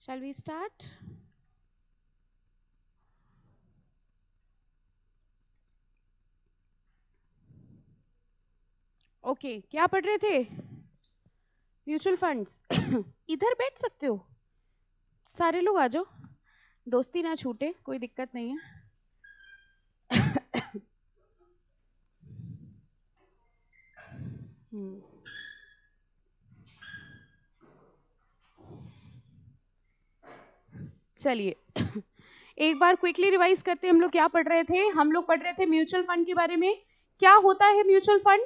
Shall we start? Okay क्या पढ़ रहे थे? Mutual funds. इधर बैठ सकते हो, सारे लोग आ जाओ, दोस्ती ना छूटे, कोई दिक्कत नहीं है। चलिए एक बार क्विकली रिवाइज करते हैं। हम लोग क्या पढ़ रहे थे? हम लोग पढ़ रहे थे म्यूचुअल फंड के बारे में। क्या होता है म्यूचुअल फंड?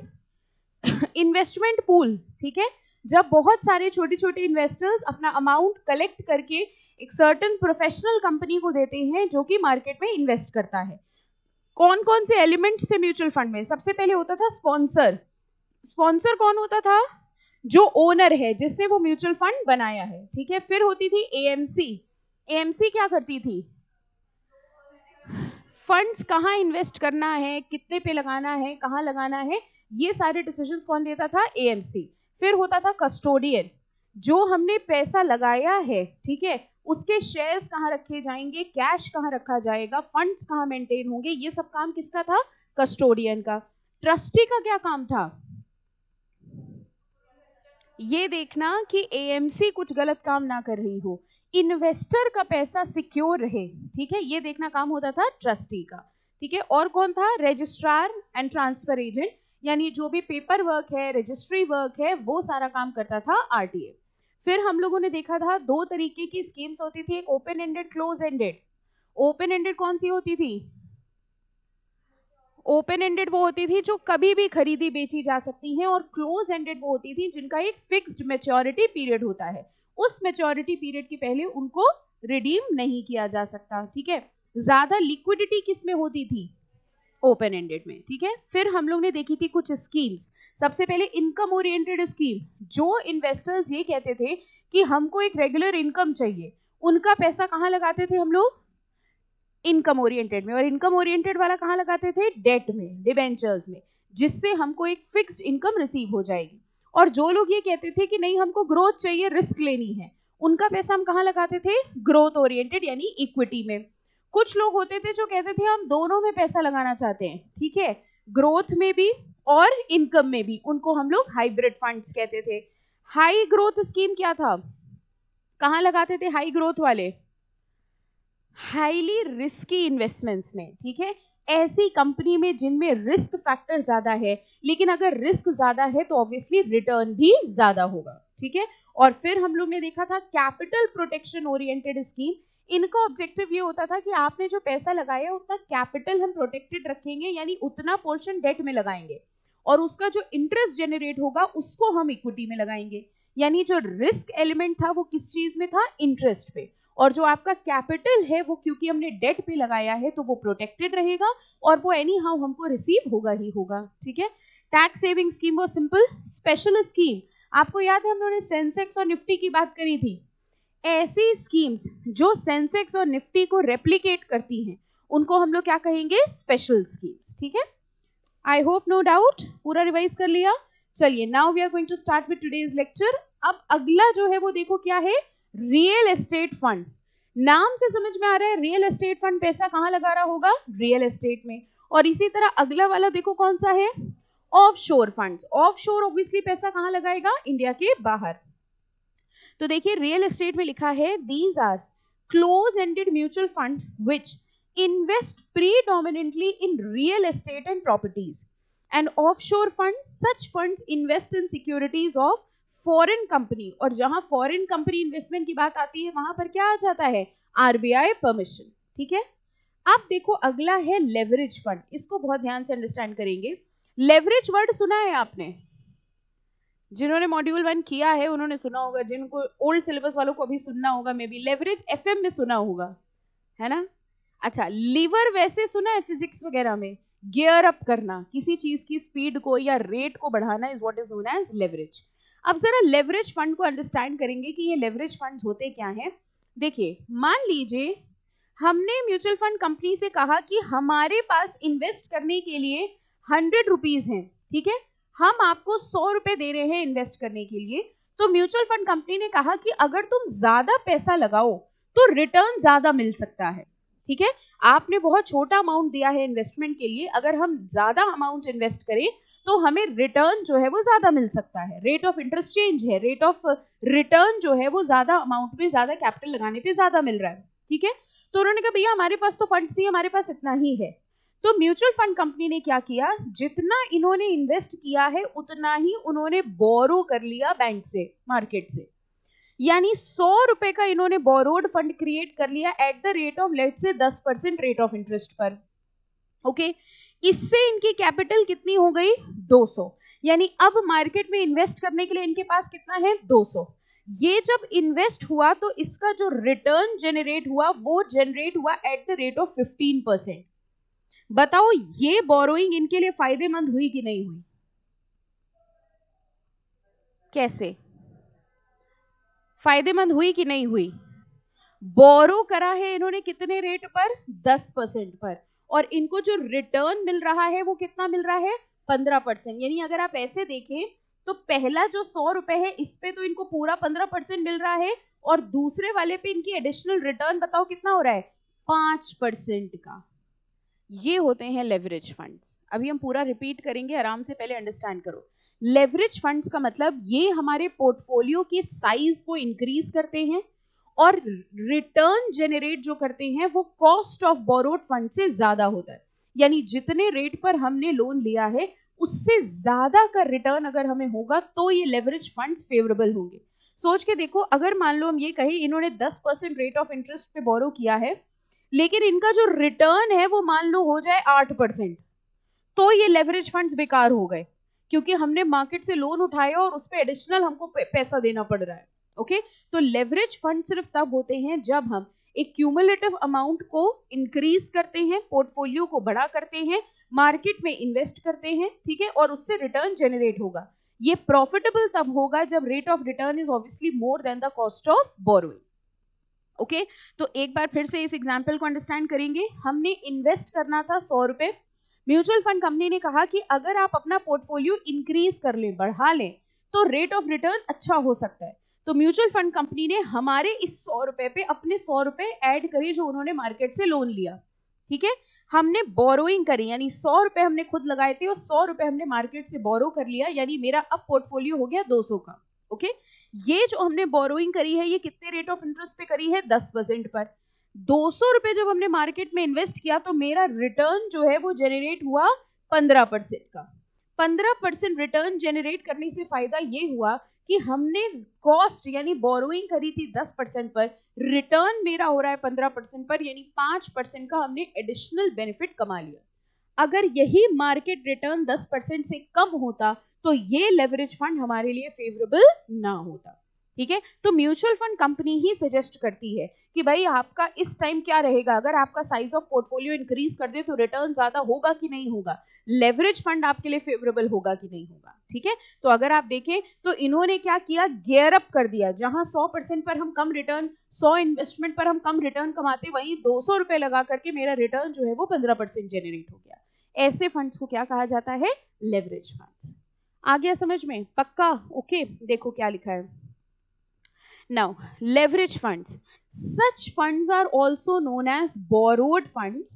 इन्वेस्टमेंट पूल, ठीक है। जब बहुत सारे छोटे छोटे इन्वेस्टर्स अपना अमाउंट कलेक्ट करके एक सर्टेन प्रोफेशनल कंपनी को देते हैं जो कि मार्केट में इन्वेस्ट करता है। कौन कौन से एलिमेंट्स थे म्यूचुअल फंड में? सबसे पहले होता था स्पॉन्सर। स्पॉन्सर कौन होता था? जो ओनर है, जिसने वो म्यूचुअल फंड बनाया है, ठीक है। फिर होती थी एएमसी। एएमसी क्या करती थी? फंड्स कहाँ इन्वेस्ट करना है, कितने पे लगाना है, कहाँ लगाना है, ये सारे डिसीजंस कौन लेता था? एएमसी। फिर होता था कस्टोडियन। जो हमने पैसा लगाया है, ठीक है, उसके शेयर्स कहाँ रखे जाएंगे, कैश कहाँ रखा जाएगा, फंड्स कहाँ मेंटेन होंगे, ये सब काम किसका था? कस्टोडियन का। ट्रस्टी का क्या काम था? ये देखना कि एएमसी कुछ गलत काम ना कर रही हो, इन्वेस्टर का पैसा सिक्योर रहे, ठीक है, ये देखना काम होता था ट्रस्टी का, ठीक है। और कौन था? रजिस्ट्रार एंड ट्रांसफर एजेंट, यानी जो भी पेपर वर्क है, रजिस्ट्री वर्क है, वो सारा काम करता था आरटीए। फिर हम लोगों ने देखा था दो तरीके की स्कीम्स होती थी, एक open ended, close ended. Open ended कौन सी होती थी? ओपन एंडेड वो होती थी जो कभी भी खरीदी बेची जा सकती हैं, और क्लोज एंडेड वो होती थी जिनका एक फिक्स्ड मैच्योरिटी पीरियड होता है, उस मैच्योरिटी पीरियड के पहले उनको रिडीम नहीं किया जा सकता, ठीक है। ज्यादा लिक्विडिटी किस में होती थी? ओपन एंडेड में, ठीक है। फिर हम लोग ने देखी थी कुछ स्कीम्स। सबसे पहले इनकम ओरिएंटेड स्कीम। जो इन्वेस्टर्स ये कहते थे कि हमको एक रेगुलर इनकम चाहिए, उनका पैसा कहाँ लगाते थे हम लोग? इनकम ओरिएंटेड में। और इनकम ओरिएंटेड वाला कहाँ लगाते थे? डेट में, डिबेंचर्स में, जिससे हमको एक फिक्स्ड इनकम रिसीव हो जाएगी। और जो लोग ये कहते थे कि नहीं हमको ग्रोथ चाहिए, रिस्क लेनी है, उनका पैसा हम कहाँ लगाते थे? ग्रोथ ओरिएंटेड यानी इक्विटी में। कुछ लोग होते थे जो कहते थे हम दोनों में पैसा लगाना चाहते हैं, ठीक है, ग्रोथ में भी और इनकम में भी, उनको हम लोग हाइब्रिड फंड्स कहते थे। हाई ग्रोथ स्कीम क्या था? कहाँ लगाते थे हाई ग्रोथ वाले? हाईली रिस्की इन्वेस्टमेंट्स में, ठीक है, ऐसी कंपनी में जिनमें रिस्क फैक्टर ज्यादा है, लेकिन अगर रिस्क ज्यादा है तो ऑब्वियसली रिटर्न भी ज्यादा होगा, ठीक है। और फिर हम लोग ने देखा था कैपिटल प्रोटेक्शन ओरिएंटेड स्कीम। इनका ऑब्जेक्टिव ये होता था कि आपने जो पैसा लगाया उतना कैपिटल हम प्रोटेक्टेड रखेंगे, यानी उतना पोर्शन डेट में लगाएंगे, और उसका जो इंटरेस्ट जनरेट होगा उसको हम इक्विटी में लगाएंगे। यानी जो रिस्क एलिमेंट था वो किस चीज में था? इंटरेस्ट पे। और जो आपका कैपिटल है वो क्योंकि हमने डेट पे लगाया है तो वो प्रोटेक्टेड रहेगा, और वो एनी हाउ हमको रिसीव होगा ही होगा, ठीक है। टैक्स सेविंग स्कीम वो सिंपल स्पेशल स्कीम। आपको याद है हम लोगों ने सेंसेक्स और निफ्टी की बात करी थी। ऐसी स्कीम्स जो सेंसेक्स और निफ्टी को रेप्लिकेट करती हैं उनको हम लोग क्या कहेंगे? स्पेशल स्कीम्स, ठीक है। आई होप नो डाउट पूरा रिवाइज कर लिया। चलिए now we are going to start with today's lecture. अब अगला जो है वो देखो क्या है? Real estate fund. नाम से समझ में आ रहा है रियल एस्टेट फंड पैसा कहाँ लगा रहा होगा? रियल एस्टेट में। और इसी तरह अगला वाला देखो कौन सा है? Offshore funds. ऑफशोर ऑब्वियसली पैसा कहाँ लगाएगा? इंडिया के बाहर। तो देखिए रियल एस्टेट में लिखा है these are close ended mutual fund which invest predominantly in real estate and properties, and offshore funds, such funds invest in securities of foreign company। और जहां फॉरेन कंपनी इन्वेस्टमेंट की बात आती है वहां पर क्या आ जाता है? आरबीआई परमिशन, ठीक है। अब देखो अगला है लेवरेज फंड। इसको बहुत ध्यान से अंडरस्टैंड करेंगे। लेवरेज वर्ड सुना है आपने? जिन्होंने मॉड्यूल 1 किया है उन्होंने सुना होगा, जिनको ओल्ड सिलेबस वालों को अभी सुनना होगा, मे बी लेवरेज एफएम में सुना होगा, है ना। अच्छा, लीवर वैसे सुना है फिजिक्स वगैरह में? गियर अप करना, किसी चीज की स्पीड को या रेट को बढ़ाना is what is known as leverage. अब जरा लेवरेज फंड को अंडरस्टैंड करेंगे कि ये लेवरेज फंड होते क्या हैं। देखिए मान लीजिए हमने म्यूचुअल फंड कंपनी से कहा कि हमारे पास इन्वेस्ट करने के लिए 100 रुपीज हैं, ठीक है, हम आपको 100 रुपए दे रहे हैं इन्वेस्ट करने के लिए, तो म्यूचुअल फंड कंपनी ने कहा कि अगर तुम ज्यादा पैसा लगाओ तो रिटर्न ज्यादा मिल सकता है, ठीक है। आपने बहुत छोटा अमाउंट दिया है इन्वेस्टमेंट के लिए, अगर हम ज्यादा अमाउंट इन्वेस्ट करें तो हमें रिटर्न जो है वो ज्यादा मिल सकता है। रेट ऑफ इंटरेस्ट चेंज है, रेट ऑफ रिटर्न जो है वो ज्यादा अमाउंट में, ज्यादा कैपिटल लगाने पे ज्यादा मिल रहा है, ठीक है। तो उन्होंने कहा भैया हमारे पास तो फंड्स नहीं, हमारे पास इतना ही है। तो म्यूचुअल फंड कंपनी ने क्या किया, जितना इन्होंने इन्वेस्ट किया है उतना ही उन्होंने बोरो कर लिया बैंक से, मार्केट से। यानी 100 रुपए का इन्होंने बोरोड फंड क्रिएट कर लिया at the rate of let's say 10% rate of interest पर, ओके। इससे इनकी कैपिटल कितनी हो गई, 200। यानी अब मार्केट में इन्वेस्ट करने के लिए इनके पास कितना है, 200। ये जब इन्वेस्ट हुआ तो इसका जो रिटर्न जनरेट हुआ वो जनरेट हुआ एट द रेट ऑफ 15%। बताओ ये बोरोइंग इनके लिए फायदेमंद हुई कि नहीं हुई, कैसे फायदेमंद हुई कि नहीं हुई। बोरो करा है इन्होंने कितने रेट पर, 10% पर, और इनको जो रिटर्न मिल रहा है वो कितना मिल रहा है, 15%। यानी अगर आप ऐसे देखें तो पहला जो 100 रुपए है इस पे तो इनको पूरा 15% मिल रहा है, और दूसरे वाले पे इनकी एडिशनल रिटर्न बताओ कितना हो रहा है, 5% का। ये होते हैं लेवरेज फंड्स। अभी हम पूरा रिपीट करेंगे, आराम से पहले अंडरस्टैंड करो। लेवरेज फंड्स का मतलब ये हमारे पोर्टफोलियो की साइज को इंक्रीज करते हैं और रिटर्न जनरेट जो करते हैं वो कॉस्ट ऑफ बोरोड फंड से ज्यादा होता है। यानी जितने रेट पर हमने लोन लिया है उससे ज्यादा का रिटर्न अगर हमें होगा तो ये लेवरेज फंड्स फेवरेबल होंगे। सोच के देखो, अगर मान लो हम ये कहें इन्होंने 10% रेट ऑफ इंटरेस्ट पे बोरो किया है, लेकिन इनका जो रिटर्न है वो मान लो हो जाए 8%, तो ये लेवरेज फंड्स बेकार हो गए, क्योंकि हमने मार्केट से लोन उठाया और उस पर एडिशनल हमको पैसा देना पड़ रहा है, ओके। तो लेवरेज फंड सिर्फ तब होते हैं जब हम एक क्यूमुलेटिव अमाउंट को इंक्रीज करते हैं, पोर्टफोलियो को बड़ा करते हैं, मार्केट में इन्वेस्ट करते हैं, ठीक है, और उससे रिटर्न जनरेट होगा। ये प्रॉफिटेबल तब होगा जब rate of return is obviously more than the cost of borrowing, okay. तो एक बार फिर से इस एग्जाम्पल को अंडरस्टैंड करेंगे। हमने इन्वेस्ट करना था 100 रुपए, म्यूचुअल फंड कंपनी ने कहा कि अगर आप अपना पोर्टफोलियो इंक्रीज कर लें, बढ़ा लें, तो रेट ऑफ रिटर्न अच्छा हो सकता है। तो म्यूचुअल फंड कंपनी ने हमारे इस 100 रुपए पे अपने 100 रुपए ऐड करे जो उन्होंने मार्केट से लोन लिया, ठीक है। हमने बोरोइंग करी, यानी 100 रुपए हमने खुद लगाए थे और 100 रुपए हमने मार्केट से बोरो कर लिया, यानी मेरा अब पोर्टफोलियो हो गया 200 का, ओके। ये जो हमने बोरोइंग करी है ये कितने रेट ऑफ इंटरेस्ट पे करी है, 10% पर। 200 रुपए जब हमने मार्केट में इन्वेस्ट किया तो मेरा रिटर्न जो है वो जनरेट हुआ 15% का। 15% रिटर्न जनरेट करने से फायदा ये हुआ कि हमने कॉस्ट यानी बोरोइंग करी थी 10% पर, रिटर्न मेरा हो रहा है 15% पर, यानी 5% का हमने एडिशनल बेनिफिट कमा लिया। अगर यही मार्केट रिटर्न 10% से कम होता तो ये लेवरेज फंड हमारे लिए फेवरेबल ना होता, ठीक है। तो म्यूचुअल फंड कंपनी ही सजेस्ट करती है कि भाई आपका इस टाइम क्या रहेगा, अगर आपका साइज ऑफ पोर्टफोलियो इंक्रीज कर दे तो रिटर्न ज्यादा होगा कि नहीं होगा, लेवरेज फंड आपके लिए फेवरेबल होगा कि नहीं होगा, ठीक है। तो अगर आप देखें तो इन्होंने क्या किया, गियर अप कर दिया। जहां 100% पर हम कम रिटर्न, 100 इन्वेस्टमेंट पर हम कम रिटर्न कमाते, वहीं 200 रुपए लगा करके मेरा रिटर्न जो है वो 15% जनरेट हो गया। ऐसे फंड्स को क्या कहा जाता है, लेवरेज फंड्स। आ गया समझ में, पक्का, ओके। देखो क्या लिखा है, now leverage funds, such funds are also known as borrowed funds,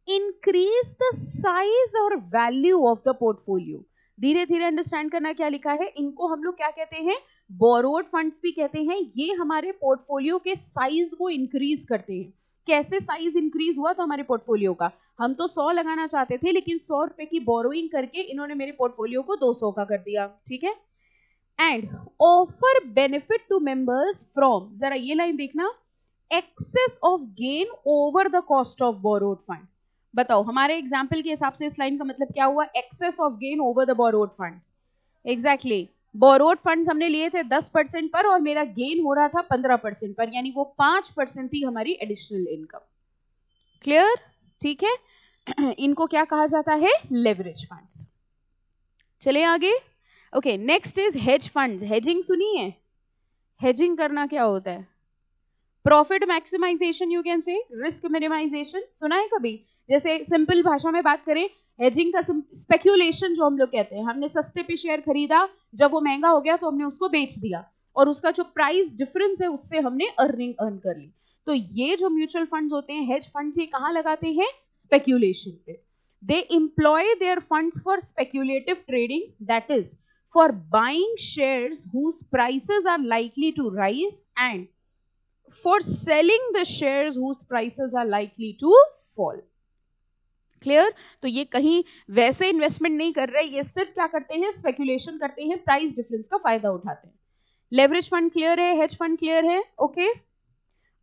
increase the size or value of the portfolio। धीरे धीरे अंडरस्टैंड करना क्या लिखा है, इनको हम लोग क्या कहते हैं, बोरोड फंड्स भी कहते हैं। ये हमारे पोर्टफोलियो के साइज को इंक्रीज करते हैं। कैसे साइज इंक्रीज हुआ तो हमारे पोर्टफोलियो का, हम तो 100 लगाना चाहते थे लेकिन 100 रुपए की बोरोइंग करके इन्होंने मेरे पोर्टफोलियो को 200 का कर दिया, ठीक है। And offer benefit to members from, जरा ये लाइन देखना, excess of gain over the cost of borrowed fund. बताओ हमारे एग्जाम्पल के हिसाब से इस लाइन का मतलब क्या हुआ, excess of gain over the borrowed funds. Exactly, borrowed funds हमने लिए थे 10% पर और मेरा गेन हो रहा था 15% पर, यानी वो 5% थी हमारी एडिशनल इनकम। क्लियर, ठीक है। इनको क्या कहा जाता है, लेवरेज फंड्स। चले आगे, okay. Next is hedge funds. Hedging सुनी है, हेजिंग करना क्या होता है, profit maximisation, you can say risk minimisation, सुना है कभी। जैसे सिंपल भाषा में बात करें, हेजिंग का स्पेक्यूलेशन जो हम लोग कहते हैं, हमने सस्ते पे शेयर खरीदा, जब वो महंगा हो गया तो हमने उसको बेच दिया। और उसका जो प्राइस डिफरेंस है उससे हमने अर्निंग अर्न कर ली। तो ये जो म्यूचुअल फंड्स होते हैं, हेज फंड्स, ये कहाँ लगाते हैं? स्पेक्यूलेशन पे। They employ their funds for speculative trading, that is for buying shares whose prices are likely to rise and for selling the shares whose prices are likely to fall. Clear? तो ये कहीं वैसे investment नहीं कर रहे, ये सिर्फ क्या करते हैं? स्पेक्यूलेशन करते हैं, प्राइस डिफरेंस का फायदा उठाते हैं। लेवरेज फंड क्लियर है, हेज फंड क्लियर है, ओके।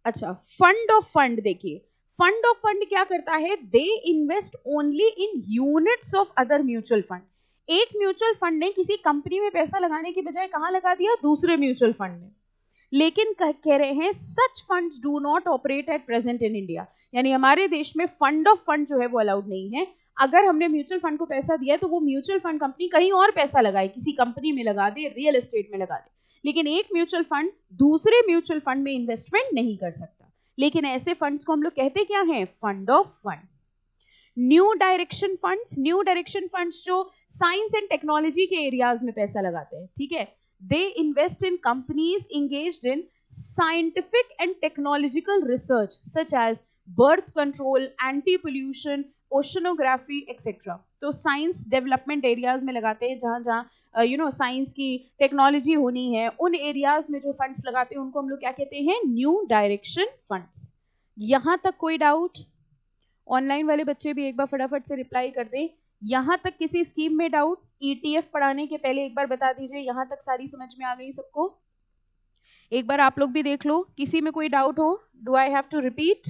अच्छा, फंड ऑफ फंड देखिए, फंड ऑफ फंड क्या करता है? They invest only in units of other mutual fund. एक म्यूचुअल फंड ने किसी कंपनी में पैसा लगाने की बजाय कहां लगा दिया? दूसरे म्यूचुअल फंड में। लेकिन कह रहे हैं such funds do not operate at present in India, यानी हमारे देश में फंड ऑफ फंड जो है वो अलाउड नहीं है। अगर हमने म्यूचुअल फंड को पैसा दिया है तो वो म्यूचुअल फंड कंपनी कहीं और पैसा लगाए, किसी कंपनी में लगा दे, रियल एस्टेट में लगा दे, लेकिन एक म्यूचुअल फंड दूसरे म्यूचुअल फंड में इन्वेस्टमेंट नहीं कर सकता। लेकिन ऐसे फंड्स को हम लोग कहते क्या हैं? Fund of fund. New direction funds, new direction funds जो साइंस एंड टेक्नोलॉजी के एरियाज में पैसा लगाते हैं, ठीक है। They invest in companies engaged in scientific and technological research such as birth control, anti-pollution, oceanography, etc. तो साइंस डेवलपमेंट एरियाज में लगाते हैं, जहाँ जहाँ साइंस की टेक्नोलॉजी होनी है, उन एरियाज में जो फंड्स लगाते हैं उनको हम लोग क्या कहते हैं? New direction funds. यहाँ तक कोई डाउट? ऑनलाइन वाले बच्चे भी एक बार फटाफट से रिप्लाई कर दें। यहां तक किसी स्कीम में डाउट? ईटीएफ पढ़ाने के पहले एक बार बता दीजिए, यहां तक सारी समझ में आ गई सबको? एक बार आप लोग भी देख लो, किसी में कोई डाउट हो? Do I have to repeat?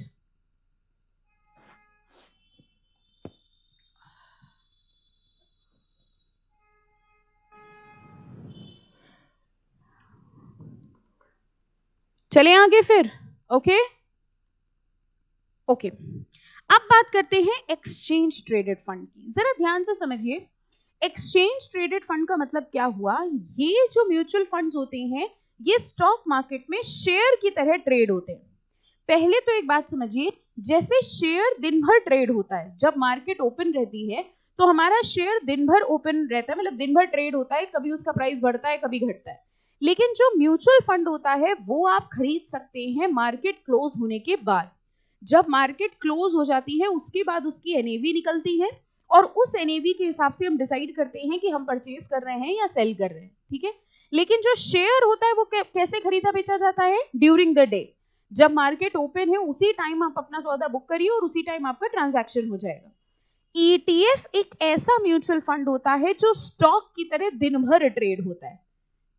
चले आगे फिर, ओके ओके। अब बात करते हैं एक्सचेंज ट्रेडेड फंड की। जरा ध्यान से समझिए, एक्सचेंज ट्रेडेड फंड का मतलब क्या हुआ? ये जो म्यूचुअल फंड्स होते हैं ये स्टॉक मार्केट में शेयर की तरह ट्रेड होते हैं। पहले तो एक बात समझिए, जैसे शेयर दिन भर ट्रेड होता है, जब मार्केट ओपन रहती है तो हमारा शेयर दिन भर ओपन रहता है, मतलब दिन भर ट्रेड होता है, कभी उसका प्राइस बढ़ता है कभी घटता है। लेकिन जो म्यूचुअल फंड होता है वो आप खरीद सकते हैं मार्केट क्लोज होने के बाद। जब मार्केट क्लोज हो जाती है उसके बाद उसकी एनएवी निकलती है और उस एनएवी के हिसाब से हम डिसाइड करते हैं कि हम परचेज कर रहे हैं या सेल कर रहे हैं, ठीक है। लेकिन जो शेयर होता है वो कैसे खरीदा बेचा जाता है? ड्यूरिंग द डे, जब मार्केट ओपन है उसी टाइम आप अपना सौदा बुक करिए और उसी टाइम आपका ट्रांजैक्शन हो जाएगा। ईटीएफ एक ऐसा म्यूचुअल फंड होता है जो स्टॉक की तरह दिन भर ट्रेड होता है,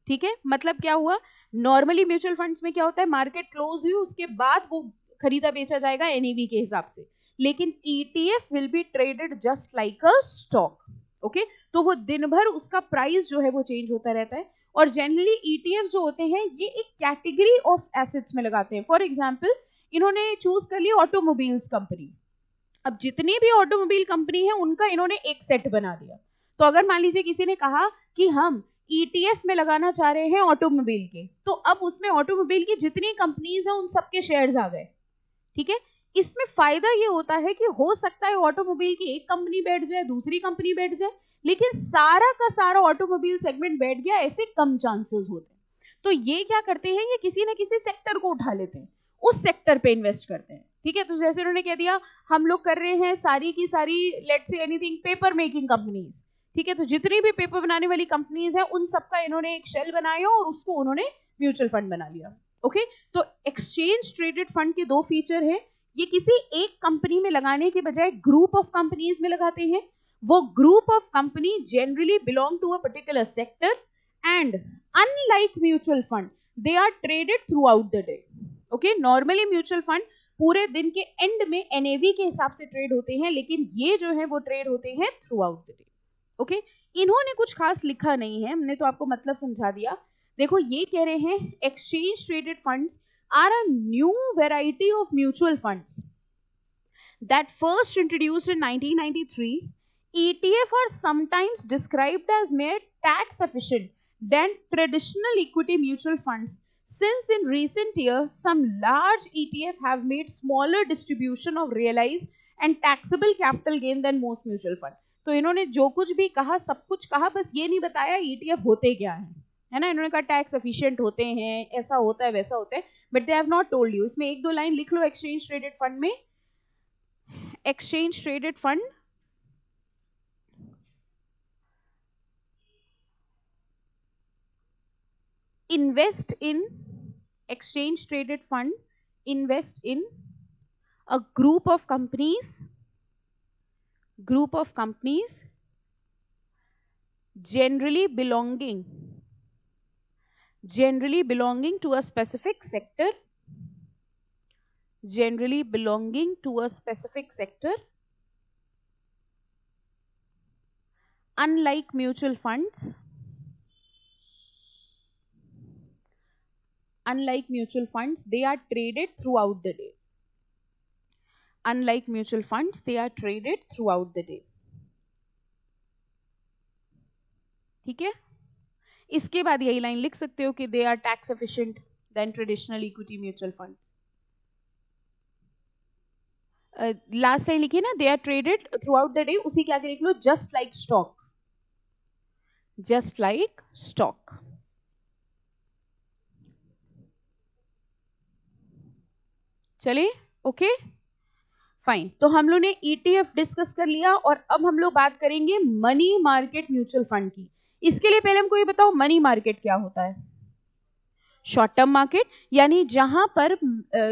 ठीक है। मतलब क्या हुआ? नॉर्मली म्यूचुअल फंड्स में क्या होता है? मार्केट क्लोज हुई उसके बाद वो खरीदा बेचा जाएगा एनईवी के हिसाब से, लेकिन ETF will be traded just like a stock, okay. तो वो दिन भर उसका प्राइस जो है वो चेंज होता रहता है। और जनरली ईटीएफ जो होते हैं ये एक कैटेगरी ऑफ एसेट्स में लगाते हैं। फॉर एग्जांपल इन्होंने चूज कर लिया ऑटोमोबाइल्स कंपनी। अब जितनी भी ऑटोमोबाइल कंपनी है उनका इन्होंने एक सेट बना दिया। तो अगर मान लीजिए किसी ने कहा कि हम ईटीएफ में लगाना चाह रहे हैं ऑटोमोबाइल के, तो अब उसमें ऑटोमोबाइल की जितनी कंपनीज हैं उन सबके शेयर्स आ गए, ठीक है। इसमें फायदा ये होता है कि हो सकता है ऑटोमोबाइल की एक कंपनी बैठ जाए, दूसरी कंपनी बैठ जाए, लेकिन सारा का सारा ऑटोमोबाइल सेगमेंट बैठ गया, ऐसे कम चांसेस होते हैं। तो ये क्या करते हैं? ये किसी न किसी सेक्टर को उठा लेते हैं, उस सेक्टर पे इन्वेस्ट करते हैं, ठीक है। तो जैसे उन्होंने कह दिया हम लोग कर रहे हैं सारी की सारी let's say anything paper making companies, ठीक है। तो जितनी भी पेपर बनाने वाली कंपनीज हैं उन सबका इन्होंने एक शेल बनाया और उसको उन्होंने म्यूचुअल फंड बना लिया, ओके। तो एक्सचेंज ट्रेडेड फंड के दो फीचर हैं, ये किसी एक कंपनी में लगाने के बजाय ग्रुप ऑफ कंपनीज में लगाते हैं। वो group of company generally belong to a particular sector and unlike mutual fund they are traded throughout the day, okay. Normally mutual fund पूरे दिन के एंड में एनएवी के हिसाब से ट्रेड होते हैं, लेकिन ये जो है वो ट्रेड होते हैं through out the day, okay. इन्होंने कुछ खास लिखा नहीं है, हमने तो आपको मतलब समझा दिया। देखो ये कह रहे हैं exchange traded funds are a new variety of mutual funds that first introduced in 1993. ETF are sometimes described as more tax efficient than traditional equity mutual fund, since in recent years some large ETF have made smaller distribution of realized and taxable capital gain than most mutual fund. तो इन्होंने जो कुछ भी कहा सब कुछ कहा, बस ये नहीं बताया ETF होते क्या हैं, है ना, इन्होंने कहा टैक्स एफिशिएंट होते हैं, ऐसा होता है वैसा होता है, but they have not told you. इसमें एक दो लाइन लिख लो एक्सचेंज ट्रेडेड फंड में। Exchange traded fund invest in, exchange traded fund invest in a group of companies generally belonging to a specific sector, unlike mutual funds, they are traded throughout the day. ठीक है, इसके बाद यही line लिख सकते हो कि they are tax efficient than traditional equity mutual funds. Last line लिखिए ना, they are traded throughout the day, उसी के आगे लिख लो जस्ट लाइक स्टॉक। चलिए, ओके फाइन। तो हम लोग ने ETF डिस्कस कर लिया और अब हम लोग बात करेंगे मनी मार्केट म्यूचुअल फंड की। इसके लिए पहले हमको ये बताओ मनी मार्केट क्या होता है। शॉर्ट टर्म मार्केट, यानी जहां पर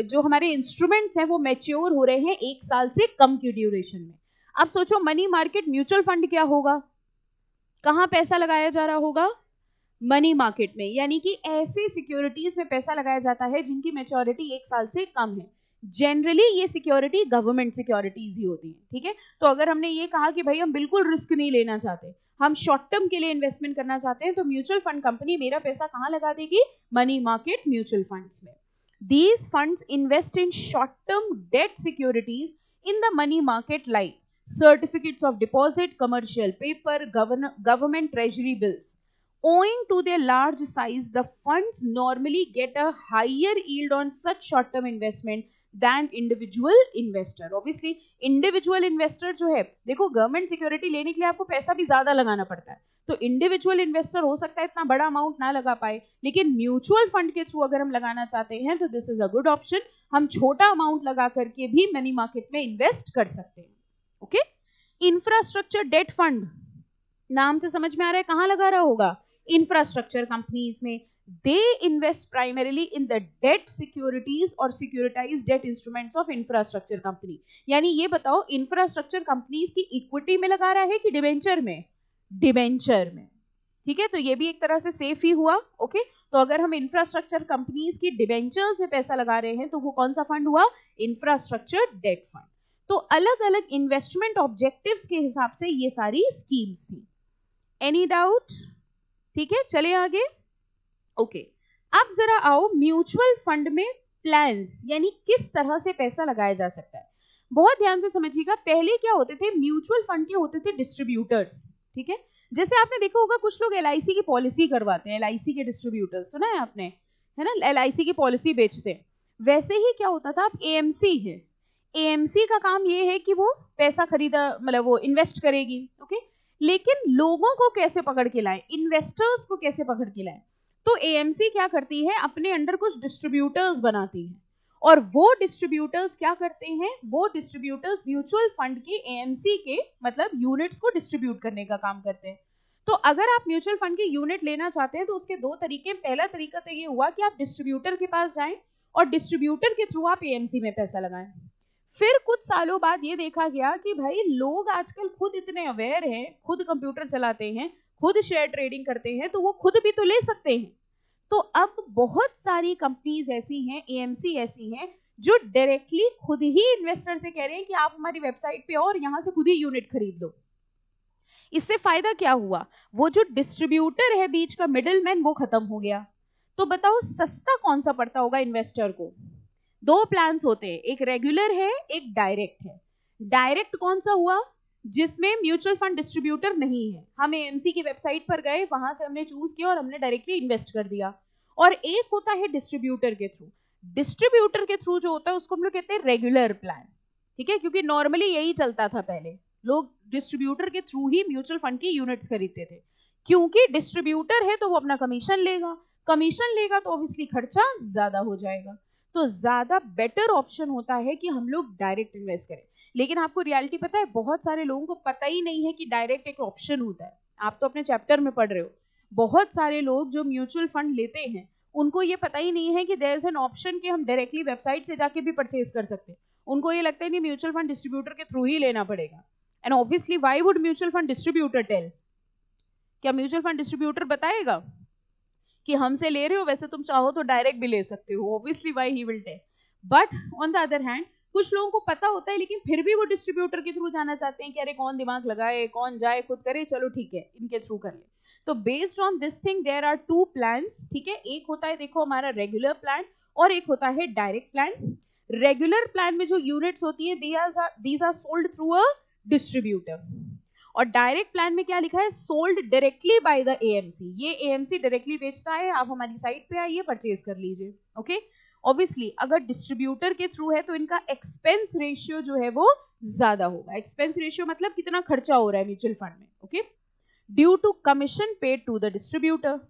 जो हमारे इंस्ट्रूमेंट्स हैं वो मैच्योर हो रहे हैं 1 साल से कम की ड्यूरेशन में। अब सोचो मनी मार्केट म्यूचुअल फंड क्या होगा, कहां पैसा लगाया जा रहा होगा, मनी मार्केट में, यानी कि ऐसे सिक्योरिटीज में पैसा लगाया जाता है जिनकी मैच्योरिटी 1 साल से कम है। जनरली ये सिक्योरिटी गवर्नमेंट सिक्योरिटीज ही होती हैं। ठीक है, तो अगर हमने ये कहा कि भाई हम बिल्कुल रिस्क नहीं लेना चाहते, हम शॉर्ट टर्म के लिए इन्वेस्टमेंट करना चाहते हैं, तो म्यूचुअल फंड कंपनी मेरा पैसा कहां लगा देगी, मनी मार्केट म्यूचुअल फंड्स में। These funds invest in short term debt securities in the money market like certificates of deposit, commercial paper, government treasury bills. Owing to their large size, the funds normally get a higher yield on such short-term investment than individual investor. Obviously, individual investor जो है, देखो government security लेने के लिए आपको पैसा भी ज्यादा लगाना पड़ता है, तो इंडिविजुअल इन्वेस्टर हो सकता है इतना बड़ा अमाउंट ना लगा पाए, लेकिन म्यूचुअल फंड के थ्रू अगर हम लगाना चाहते हैं तो this is a good option. हम छोटा अमाउंट लगा करके भी मनी मार्केट में इन्वेस्ट कर सकते हैं। ओके, इंफ्रास्ट्रक्चर डेट फंड, नाम से समझ में आ रहा है कहां लगा रहा होगा, इंफ्रास्ट्रक्चर कंपनीज में। They invest primarily in the debt securities और securitize debt instruments of infrastructure company. यानी ये बताओ इंफ्रास्ट्रक्चर कंपनीज की इक्विटी में लगा रहा है कि डिबेंचर में, डिबेंचर में। ठीक है, तो ये भी एक तरह से सेफ ही हुआ। ओके, तो अगर हम इंफ्रास्ट्रक्चर कंपनीज की डिबेंचर्स में पैसा लगा रहे हैं तो वो कौन सा फंड हुआ, इंफ्रास्ट्रक्चर डेट फंड। तो अलग अलग इन्वेस्टमेंट ऑब्जेक्टिव्स के हिसाब से ये सारी स्कीम्स थी। Any doubt? ठीक है, चले आगे। ओके, अब जरा आओ म्यूचुअल फंड में प्लान्स, यानी किस तरह से पैसा लगाया जा सकता है। बहुत ध्यान से समझिएगा, पहले क्या होते थे, म्यूचुअल फंड के होते थे डिस्ट्रीब्यूटर्स। ठीक है, जैसे आपने देखा होगा कुछ लोग LIC की पॉलिसी करवाते हैं, LIC के डिस्ट्रीब्यूटर्स सुना है आपने, है ना, LIC की पॉलिसी बेचते हैं। वैसे ही क्या होता था, अब AMC है, AMC का काम ये है कि वो पैसा खरीदा, मतलब वो इन्वेस्ट करेगी। ओके, लेकिन लोगों को कैसे पकड़ के लाए, इन्वेस्टर्स को कैसे पकड़ के लाए, तो AMC क्या करती है, अपने अंडर कुछ डिस्ट्रीब्यूटर्स बनाती है, और वो डिस्ट्रीब्यूटर्स क्या करते हैं, वो डिस्ट्रीब्यूटर्स म्यूचुअल फंड के AMC के मतलब यूनिट्स को डिस्ट्रीब्यूट करने का काम करते हैं। तो अगर आप म्यूचुअल फंड के यूनिट लेना चाहते हैं तो उसके दो तरीके, पहला तरीका तो ये हुआ कि आप डिस्ट्रीब्यूटर के पास जाएं और डिस्ट्रीब्यूटर के थ्रू आप AMC में पैसा लगाएं। फिर कुछ सालों बाद ये देखा गया कि भाई लोग आजकल खुद इतने अवेयर हैं, खुद कंप्यूटर चलाते हैं, खुद शेयर ट्रेडिंग करते हैं, तो वो खुद भी तो ले सकते हैं। तो अब बहुत सारी कंपनीज ऐसी हैं, AMC ऐसी हैं, जो डायरेक्टली खुद ही इन्वेस्टर से कह रहे हैं कि आप हमारी वेबसाइट पे और यहाँ से खुद ही यूनिट खरीद लो। इससे फायदा क्या हुआ, वो जो डिस्ट्रीब्यूटर है बीच का मिडिलमैन वो खत्म हो गया। तो बताओ सस्ता कौन सा पड़ता होगा इन्वेस्टर को। दो प्लान्स होते हैं, एक रेगुलर है, एक डायरेक्ट है। डायरेक्ट कौन सा हुआ, जिसमें म्यूचुअल फंड डिस्ट्रीब्यूटर नहीं है, हम AMC की वेबसाइट पर गए, वहां से हमने चूज किया और हमने डायरेक्टली इन्वेस्ट कर दिया। और एक होता है डिस्ट्रीब्यूटर के थ्रू। डिस्ट्रीब्यूटर के थ्रू जो होता है उसको हम लोग कहते हैं रेगुलर प्लान। ठीक है, क्योंकि नॉर्मली यही चलता था, पहले लोग डिस्ट्रीब्यूटर के थ्रू ही म्यूचुअल फंड की यूनिट्स खरीदते थे। क्योंकि डिस्ट्रीब्यूटर है तो वो अपना कमीशन लेगा, कमीशन लेगा तो ऑब्वियसली खर्चा ज्यादा हो जाएगा। तो ज्यादा बेटर ऑप्शन होता है कि हम लोग डायरेक्ट इन्वेस्ट करें। लेकिन आपको रियलिटी पता है, बहुत सारे लोगों को पता ही नहीं है कि डायरेक्ट एक ऑप्शन होता है। आप तो अपने चैप्टर में पढ़ रहे हो, बहुत सारे लोग जो म्यूचुअल फंड लेते हैं उनको ये पता ही नहीं है कि देयर इज एन ऑप्शन कि हम डायरेक्टली वेबसाइट से जाके भी परचेज कर सकते हैं। उनको ये लगता है कि म्यूचुअल फंड डिस्ट्रीब्यूटर के थ्रू ही लेना पड़ेगा। And obviously why would mutual fund distributor tell? क्या म्यूचुअल फंड डिस्ट्रीब्यूटर बताएगा कि हमसे ले रहे हो, वैसे तुम चाहो तो डायरेक्ट भी ले सकते हो? Obviously why he will tell. But on the other hand कुछ लोगों को पता होता है लेकिन फिर भी वो डिस्ट्रीब्यूटर के थ्रू जाना चाहते हैं कि अरे कौन दिमाग लगाए, कौन जाए, खुद करे, चलो ठीक है इनके थ्रू कर ले। तो based on this thing there are two plans, ठीक है। एक होता है देखो हमारा रेगुलर प्लान और एक होता है डायरेक्ट प्लान। रेगुलर प्लान में जो यूनिट्स होती है these are sold through a distributor, और डायरेक्ट प्लान में क्या लिखा है? Sold directly by the AMC. ये एएमसी डायरेक्टली बेचता है, आप हमारी साइट पे आइए परचेज कर लीजिए। ओके, ऑब्वियसली अगर डिस्ट्रीब्यूटर के थ्रू है तो इनका एक्सपेंस रेशियो जो है वो ज्यादा होगा। एक्सपेंस रेशियो मतलब कितना खर्चा हो रहा है म्यूचुअल फंड में, okay, due to commission paid to the distributor.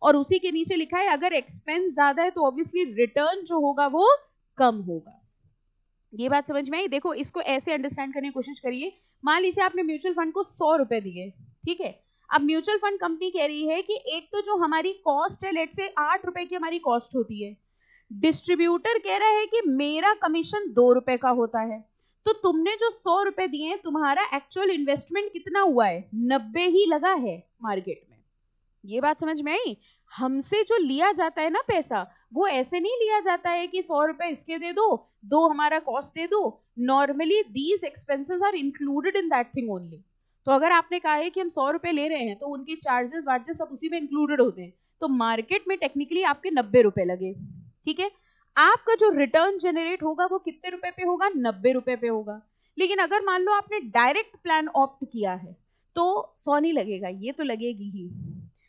और उसी के नीचे लिखा है अगर एक्सपेंस ज्यादा है तो ऑब्वियसली रिटर्न जो होगा वो कम होगा। ये बात समझ में आई? देखो इसको ऐसे अंडरस्टैंड करने की कोशिश करिए। मान लीजिए आपने म्यूचुअल फंड को 100 रुपए दिए, ठीक है। अब म्यूचुअल फंड कंपनी कह रही है कि एक तो जो हमारी कॉस्ट है, लेट से 8 रुपए की हमारी कॉस्ट होती है, डिस्ट्रीब्यूटर कह रहा है कि मेरा कमीशन 2 रुपए का होता है, तो तुमने जो 100 रुपए दिए तुम्हारा एक्चुअल इन्वेस्टमेंट कितना हुआ है? 90 ही लगा है मार्केट में। ये बात समझ में आई? हमसे जो लिया जाता है ना पैसा, वो ऐसे नहीं लिया जाता है कि 100 रुपए इसके दे दो हमारा कॉस्ट दे दो। Normally these expenses are included in that thing only. तो अगर आपने कहा है कि हम 100 रुपए ले रहे हैं तो उनके चार्जेस वार्जेस सब उसी में इंक्लूडेड होते हैं, तो मार्केट में टेक्निकली आपके 90 रुपए लगे, ठीक है। आपका जो रिटर्न जनरेट होगा वो कितने रुपए पे होगा? 90 रुपए पे होगा। लेकिन अगर मान लो आपने डायरेक्ट प्लान ऑप्ट किया है तो 100 नहीं लगेगा, ये तो लगेगी ही,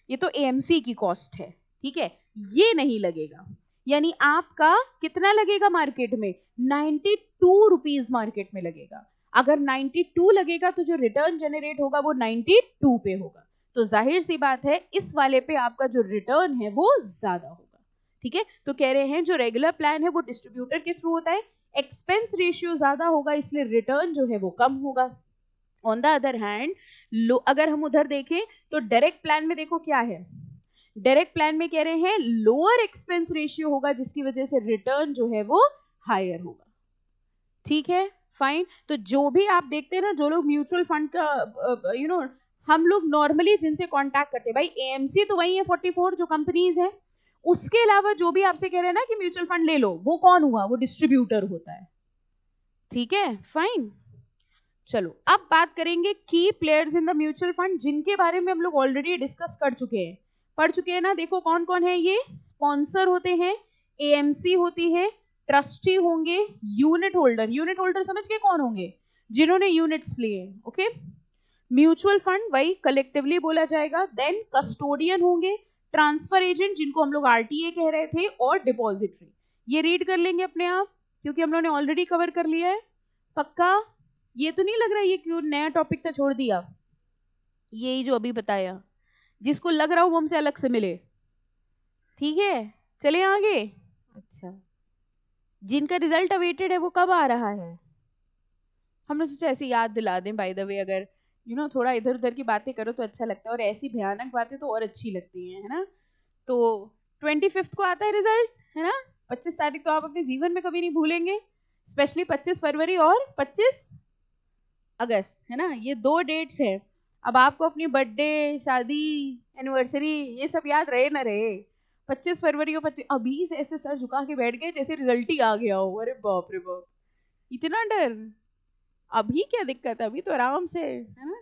ये तो एएमसी की कॉस्ट है, ठीक है, ये नहीं लगेगा। यानी आपका कितना लगेगा मार्केट में? 92 रुपीज मार्केट में लगेगा। अगर 92 लगेगा तो जो रिटर्न जनरेट होगा वो 92 पे होगा। तो जाहिर सी बात है इस वाले पे आपका जो रिटर्न है वो ज्यादा होगा, ठीक है। तो कह रहे हैं जो रेगुलर प्लान है वो डिस्ट्रीब्यूटर के थ्रू होता है, एक्सपेंस रेशियो ज्यादा होगा इसलिए रिटर्न जो है वो कम होगा। ऑन द अदर हैंड अगर हम उधर देखें तो डायरेक्ट प्लान में देखो क्या है, डायरेक्ट प्लान में कह रहे हैं लोअर एक्सपेंस रेशियो होगा जिसकी वजह से रिटर्न जो है वो हायर होगा, ठीक है, फाइन। तो जो भी आप देखते हैं ना, जो लोग म्यूचुअल फंड का हम लोग नॉर्मली जिनसे कांटेक्ट करते हैं, भाई एएमसी तो वही है 44 जो कंपनीज है, उसके अलावा जो भी आपसे कह रहे हैं ना कि म्यूचुअल फंड ले लो, वो कौन हुआ? वो डिस्ट्रीब्यूटर होता है, ठीक है, फाइन। चलो अब बात करेंगे की players in the mutual fund, जिनके बारे में हम लोग ऑलरेडी डिस्कस कर चुके हैं, पढ़ चुके हैं ना। देखो कौन कौन है ये? स्पॉन्सर होते हैं, एएमसी होती है, ट्रस्टी होंगे, यूनिट होल्डर। यूनिट होल्डर समझ के कौन होंगे? जिन्होंने यूनिट्स लिए, ओके। म्यूचुअल फंड वही कलेक्टिवली बोला जाएगा। देन कस्टोडियन होंगे, ट्रांसफर एजेंट जिनको हम लोग आरटीए कह रहे थे, और डिपॉजिटरी। ये रीड कर लेंगे अपने आप क्योंकि हम लोगों ने ऑलरेडी कवर कर लिया है। पक्का? ये तो नहीं लग रहा है ये क्यों नया टॉपिक था छोड़ दिया? यही जो अभी बताया, जिसको लग रहा हो वो हमसे अलग से मिले, ठीक है। चले आगे। अच्छा, जिनका रिजल्ट अवेटेड है वो कब आ रहा है? हमने सोचा ऐसे याद दिला दें। बाय द वे अगर थोड़ा इधर उधर की बातें करो तो अच्छा लगता है, और ऐसी भयानक बातें तो और अच्छी लगती हैं, है ना। तो 25 को आता है रिजल्ट, है ना। 25 तारीख तो आप अपने जीवन में कभी नहीं भूलेंगे, स्पेशली 25 फरवरी और 25 अगस्त, है ना। ये 2 डेट्स हैं। अब आपको अपनी बर्थडे, शादी, एनिवर्सरी ये सब याद रहे ना रहे, 25 फरवरी और 25 अभी से ऐसे सर झुका के बैठ गए जैसे रिजल्ट ही आ गया हो। अरे बाप रे बाप, इतना डर। अभी क्या दिक्कत है, अभी तो आराम से, है ना।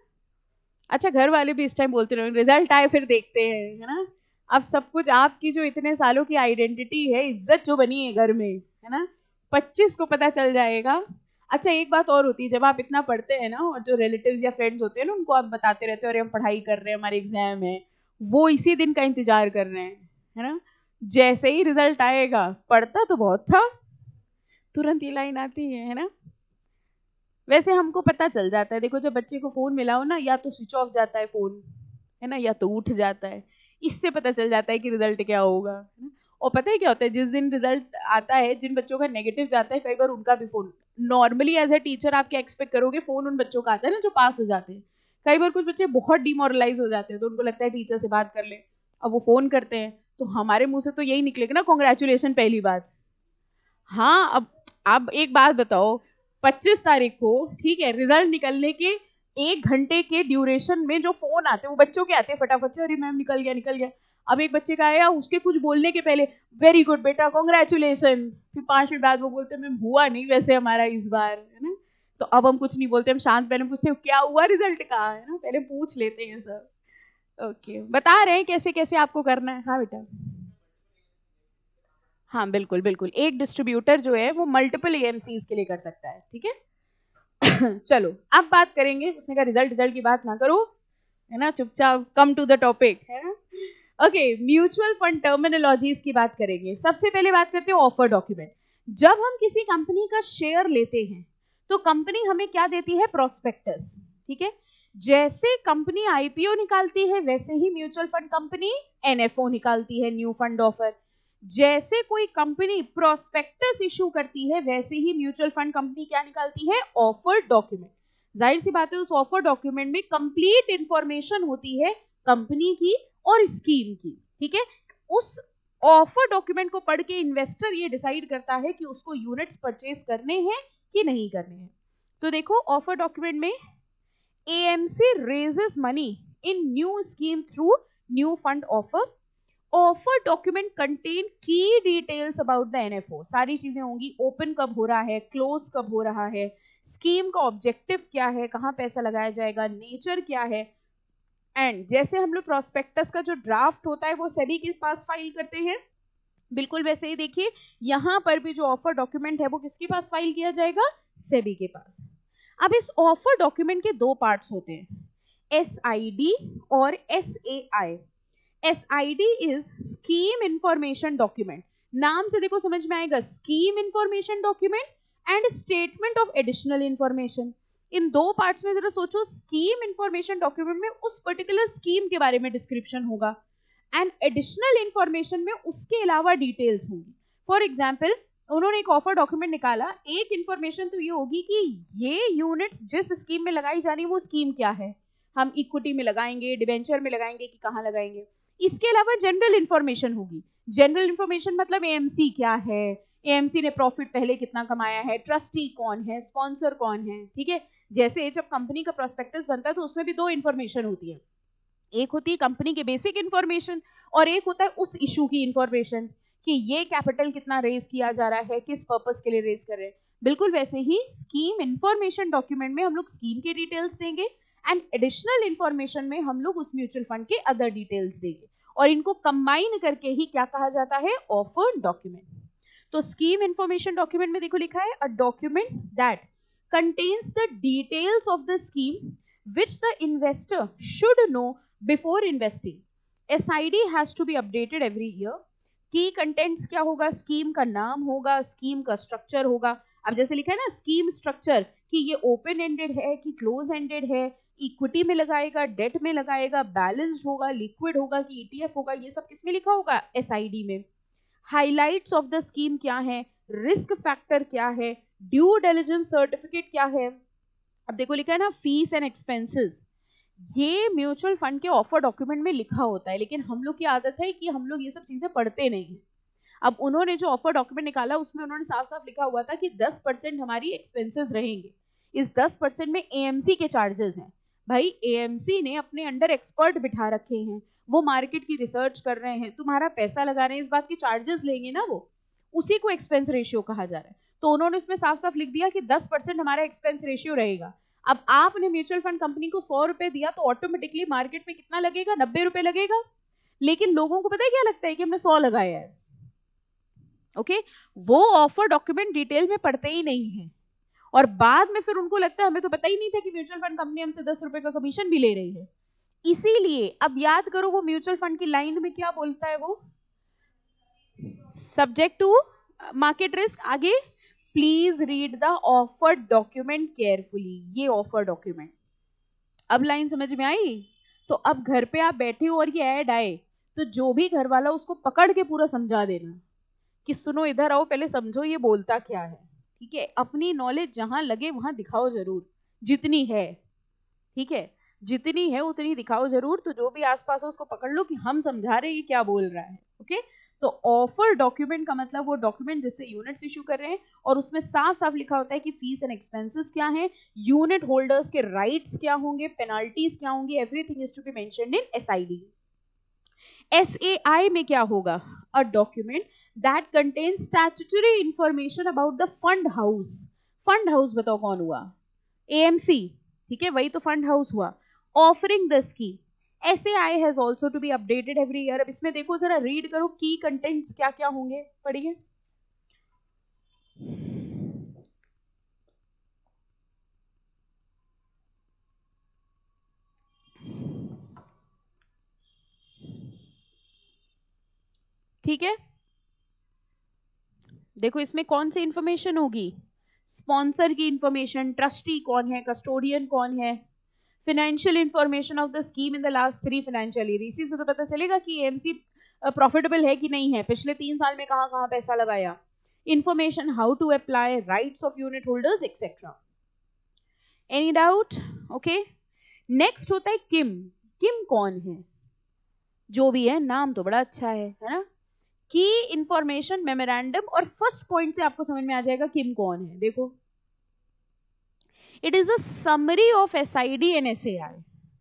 अच्छा, घर वाले भी इस टाइम बोलते रहे रिजल्ट आए फिर देखते हैं, है ना। अब सब कुछ आपकी जो इतने सालों की आइडेंटिटी है, इज्जत जो बनी है घर में, है ना, 25 को पता चल जाएगा। अच्छा, एक बात और होती है, जब आप इतना पढ़ते हैं ना, और जो रिलेटिव्स या फ्रेंड्स होते हैं ना, उनको आप बताते रहते हो अरे हम पढ़ाई कर रहे हैं, हमारे एग्जाम है, वो इसी दिन का इंतजार कर रहे हैं, है ना। जैसे ही रिजल्ट आएगा, पढ़ता तो बहुत था, तुरंत ये लाइन आती है ना। वैसे हमको पता चल जाता है, देखो जब बच्चे को फोन मिला हो ना, या तो स्विच ऑफ जाता है फोन, है ना, या तो उठ जाता है। इससे पता चल जाता है कि रिजल्ट क्या होगा, है ना। और पता है क्या होता है, जिस दिन रिजल्ट आता है, जिन बच्चों का नेगेटिव जाता है, कई बार उनका भी phone, normally as a teacher आप क्या एक्सपेक्ट करोगे, फोन उन बच्चों का आता है ना जो पास हो जाते हैं। कई बार कुछ बच्चे बहुत डिमोरलाइज हो जाते हैं, तो उनको लगता है टीचर से बात कर ले, अब वो फोन करते हैं, तो हमारे मुंह से तो यही निकलेगा ना, कॉन्ग्रेचुलेशन पहली बात। हाँ, अब एक बात बताओ, 25 तारीख को, ठीक है, रिजल्ट निकलने के 1 घंटे के ड्यूरेशन में जो फोन आते हैं वो बच्चों के आते हैं फटाफट से, अरे मैम निकल गया निकल गया। अब एक बच्चे का आया, उसके कुछ बोलने के पहले वेरी गुड बेटा कॉन्ग्रेचुलेशन, फिर 5 मिनट बाद वो बोलते मैम हुआ नहीं वैसे हमारा इस बार, है ना। तो अब हम कुछ नहीं बोलते, हम शांत पहले पूछते क्या हुआ रिजल्ट का, है ना, पहले पूछ लेते हैं सब। ओके, बता रहे हैं कैसे कैसे आपको करना है। हाँ बेटा, हाँ बिल्कुल बिल्कुल, एक डिस्ट्रीब्यूटर जो है वो मल्टीपल एएमसीज के लिए कर सकता है, ठीक है। चलो अब बात करेंगे, उसने कहा रिजल्ट रिजल्ट की बात ना करो, है ना, चुपचाप कम टू द टॉपिक, है ना। ओके, म्यूचुअल फंड टर्मिनोलॉजीज की बात करेंगे। सबसे पहले बात करते हैं ऑफर डॉक्यूमेंट। जब हम किसी कंपनी का शेयर लेते हैं तो कंपनी हमें क्या देती है, प्रोस्पेक्टस, ठीक है। जैसे कंपनी आईपीओ निकालती है वैसे ही म्यूचुअल फंड कंपनी एनएफओ निकालती है, न्यू फंड ऑफर। जैसे कोई कंपनी प्रोस्पेक्टस इशू करती है वैसे ही म्यूचुअल फंड कंपनी क्या निकालती है, ऑफर डॉक्यूमेंट। जाहिर सी बात है उस ऑफर डॉक्यूमेंट में कंप्लीट इंफॉर्मेशन होती है कंपनी की और स्कीम की, ठीक है। उस ऑफर डॉक्यूमेंट को पढ़ के इन्वेस्टर ये डिसाइड करता है कि उसको यूनिट्स परचेज करने हैं कि नहीं करने हैं। तो देखो ऑफर डॉक्यूमेंट में AMC raises money in new scheme through new fund offer. Offer document contain की डिटेल्स अबाउट द एनएफओ, सारी चीजें होंगी, ओपन कब हो रहा है, क्लोज कब हो रहा है, स्कीम का ऑब्जेक्टिव क्या है, कहां पैसा लगाया जाएगा, नेचर क्या है। एंड जैसे हम लोग प्रोस्पेक्टस का जो ड्राफ्ट होता है वो सेबी के पास फाइल करते हैं, बिल्कुल वैसे ही देखिए यहां पर भी जो ऑफर डॉक्यूमेंट है वो किसके पास फाइल किया जाएगा, सेबी के पास। अब इस ऑफर डॉक्यूमेंट के दो पार्ट्स होते हैं, एसआईडी और SAI. SID is scheme information document, नाम से देखो समझ में आएगा, scheme information document and statement of additional information. इन दो पार्ट्स में जरा सोचो, स्कीम इंफॉर्मेशन डॉक्यूमेंट में उस पर्टिकुलर स्कीम के बारे में डिस्क्रिप्शन होगा एंड एडिशनल इंफॉर्मेशन में उसके अलावा डिटेल्स होंगी। फॉर एग्जाम्पल उन्होंने एक ऑफर डॉक्यूमेंट निकाला, एक इंफॉर्मेशन तो ये होगी कि ये यूनिट्स जिस स्कीम में लगाई जानी वो स्कीम क्या है, हम इक्विटी में लगाएंगे, डिबेंचर में लगाएंगे कि कहाँ लगाएंगे। इसके अलावा जनरल इंफॉर्मेशन होगी, जनरल इंफॉर्मेशन मतलब एएमसी क्या है, एएमसी ने प्रॉफिट पहले कितना कमाया है, ट्रस्टी कौन है, स्पॉन्सर कौन है, ठीक है। जैसे जब कंपनी का प्रोस्पेक्टस बनता है तो उसमें भी दो इंफॉर्मेशन होती है, एक होती है कंपनी के बेसिक इंफॉर्मेशन और एक होता है उस इशू की इंफॉर्मेशन कि ये कैपिटल कितना रेज किया जा रहा है, किस पर्पस के लिए रेज कर रहे हैं। बिल्कुल वैसे ही स्कीम इंफॉर्मेशन डॉक्यूमेंट में हम लोग स्कीम के डिटेल्स देंगे एंड एडिशनल इंफॉर्मेशन में हम लोग उस म्यूचुअल फंड के अदर डिटेल्स देंगे और इनको कंबाइन करके ही क्या कहा जाता है, ऑफर डॉक्यूमेंट। तो स्कीम इंफॉर्मेशन डॉक्यूमेंट में देखो लिखा है, अ document that contains the details of the scheme which the investor should know before investing. SID has to be updated every year. की कंटेंट्स क्या होगा, स्कीम का नाम होगा, स्कीम का स्ट्रक्चर होगा। अब जैसे लिखा है ना स्कीम स्ट्रक्चर, कि ये ओपन एंडेड है कि क्लोज एंडेड है, इक्विटी में लगाएगा, डेट में लगाएगा, बैलेंस्ड होगा, लिक्विड होगा कि ईटीएफ होगा, ये सब किसमें लिखा होगा, एसआईडी में। हाइलाइट्स ऑफ द स्कीम क्या है, रिस्क फैक्टर क्या है, ड्यू डिलिजेंस सर्टिफिकेट क्या है। अब देखो लिखा है ना फीस एंड एक्सपेंसेस, ये म्यूचुअल फंड के ऑफर डॉक्यूमेंट में लिखा होता है, लेकिन हम लोग की आदत है कि हम लोग ये सब चीजें पढ़ते नहीं हैं। अब उन्होंने जो ऑफर डॉक्यूमेंट निकाला उसमें उन्होंने साफ साफ लिखा हुआ था कि 10% हमारी एक्सपेंसेस रहेंगे, इस 10% में एएमसी के चार्जेस हैं। भाई एएमसी ने अपने अंडर एक्सपर्ट बिठा रखे हैं, वो मार्केट की रिसर्च कर रहे हैं, तुम्हारा पैसा लगा रहे हैं, इस बात के चार्जेस लेंगे ना, वो उसी को एक्सपेंस रेशियो कहा जा रहा है। तो उन्होंने उसमें साफ साफ लिख दिया कि 10% हमारा एक्सपेंस रेशियो रहेगा। अब आपने म्यूचुअल फंड कंपनी को 100 रुपए दिया तो ऑटोमेटिकली मार्केट में कितना लगेगा, 90 रुपए लगेगा। लेकिन लोगों को पता है क्या लगता है कि हमने 100 लगाया है। ओके, वो ऑफर डॉक्यूमेंट डिटेल में पढ़ते ही नहीं है और बाद में फिर उनको लगता है हमें तो पता ही नहीं था कि म्यूचुअल फंड कंपनी हमसे 10 रुपए का कमीशन भी ले रही है। इसीलिए अब याद करो वो म्यूचुअल फंड की लाइन में क्या बोलता है, वो सब्जेक्ट टू मार्केट रिस्क, आगे please read the offer document carefully, ये ऑफर डॉक्यूमेंट। अब लाइन समझ में आई, तो अब घर पे आप बैठे हो और ये ऐड आए तो जो भी घर वाला उसको पकड़ के पूरा समझा देना कि सुनो इधर आओ पहले समझो ये बोलता क्या है, ठीक है। अपनी नॉलेज जहां लगे वहां दिखाओ जरूर, जितनी है, ठीक है, जितनी है उतनी दिखाओ जरूर। तो जो भी आसपास हो उसको पकड़ लो कि हम समझा रहे हैं ये क्या बोल रहा है, ओके। तो ऑफर डॉक्यूमेंट का मतलब वो डॉक्यूमेंट जिससे यूनिट्स इशू कर रहे हैं और उसमें साफ साफ लिखा होता है कि फीस एंड एक्सपेंसेस क्या है, यूनिट होल्डर्स के राइट्स क्या होंगे, पेनाल्टीज क्या होंगी, everything is to be mentioned in SID. SAI में क्या होगा? A document that contains statutory information about the fund house. Fund house बताओ कौन हुआ? AMC, ठीक है, वही तो फंड हाउस हुआ। Offering the scheme, SAI has also to be updated every year. अब इसमें देखो जरा रीड करो की कंटेंट्स क्या क्या होंगे, पढ़िए। ठीक है, देखो इसमें कौन सी इंफॉर्मेशन होगी? स्पॉन्सर की इंफॉर्मेशन, ट्रस्टी कौन है, कस्टोडियन कौन है, financial information of the scheme in the last 3 financial year. इसी से तो पता चलेगा कि AMC प्रॉफिटेबल है कि नहीं है, पिछले 3 साल में कहाँ कहाँ पैसा लगाया, information how to apply, rights of unit holders etcetera. Any doubt? Okay, next होता है किम। किम कौन है? जो भी है, नाम तो बड़ा अच्छा है ना। की इंफॉर्मेशन मेमोरेंडम, और फर्स्ट पॉइंट से आपको समझ में आ जाएगा किम कौन है। देखो, it is a summary of SID and SAI,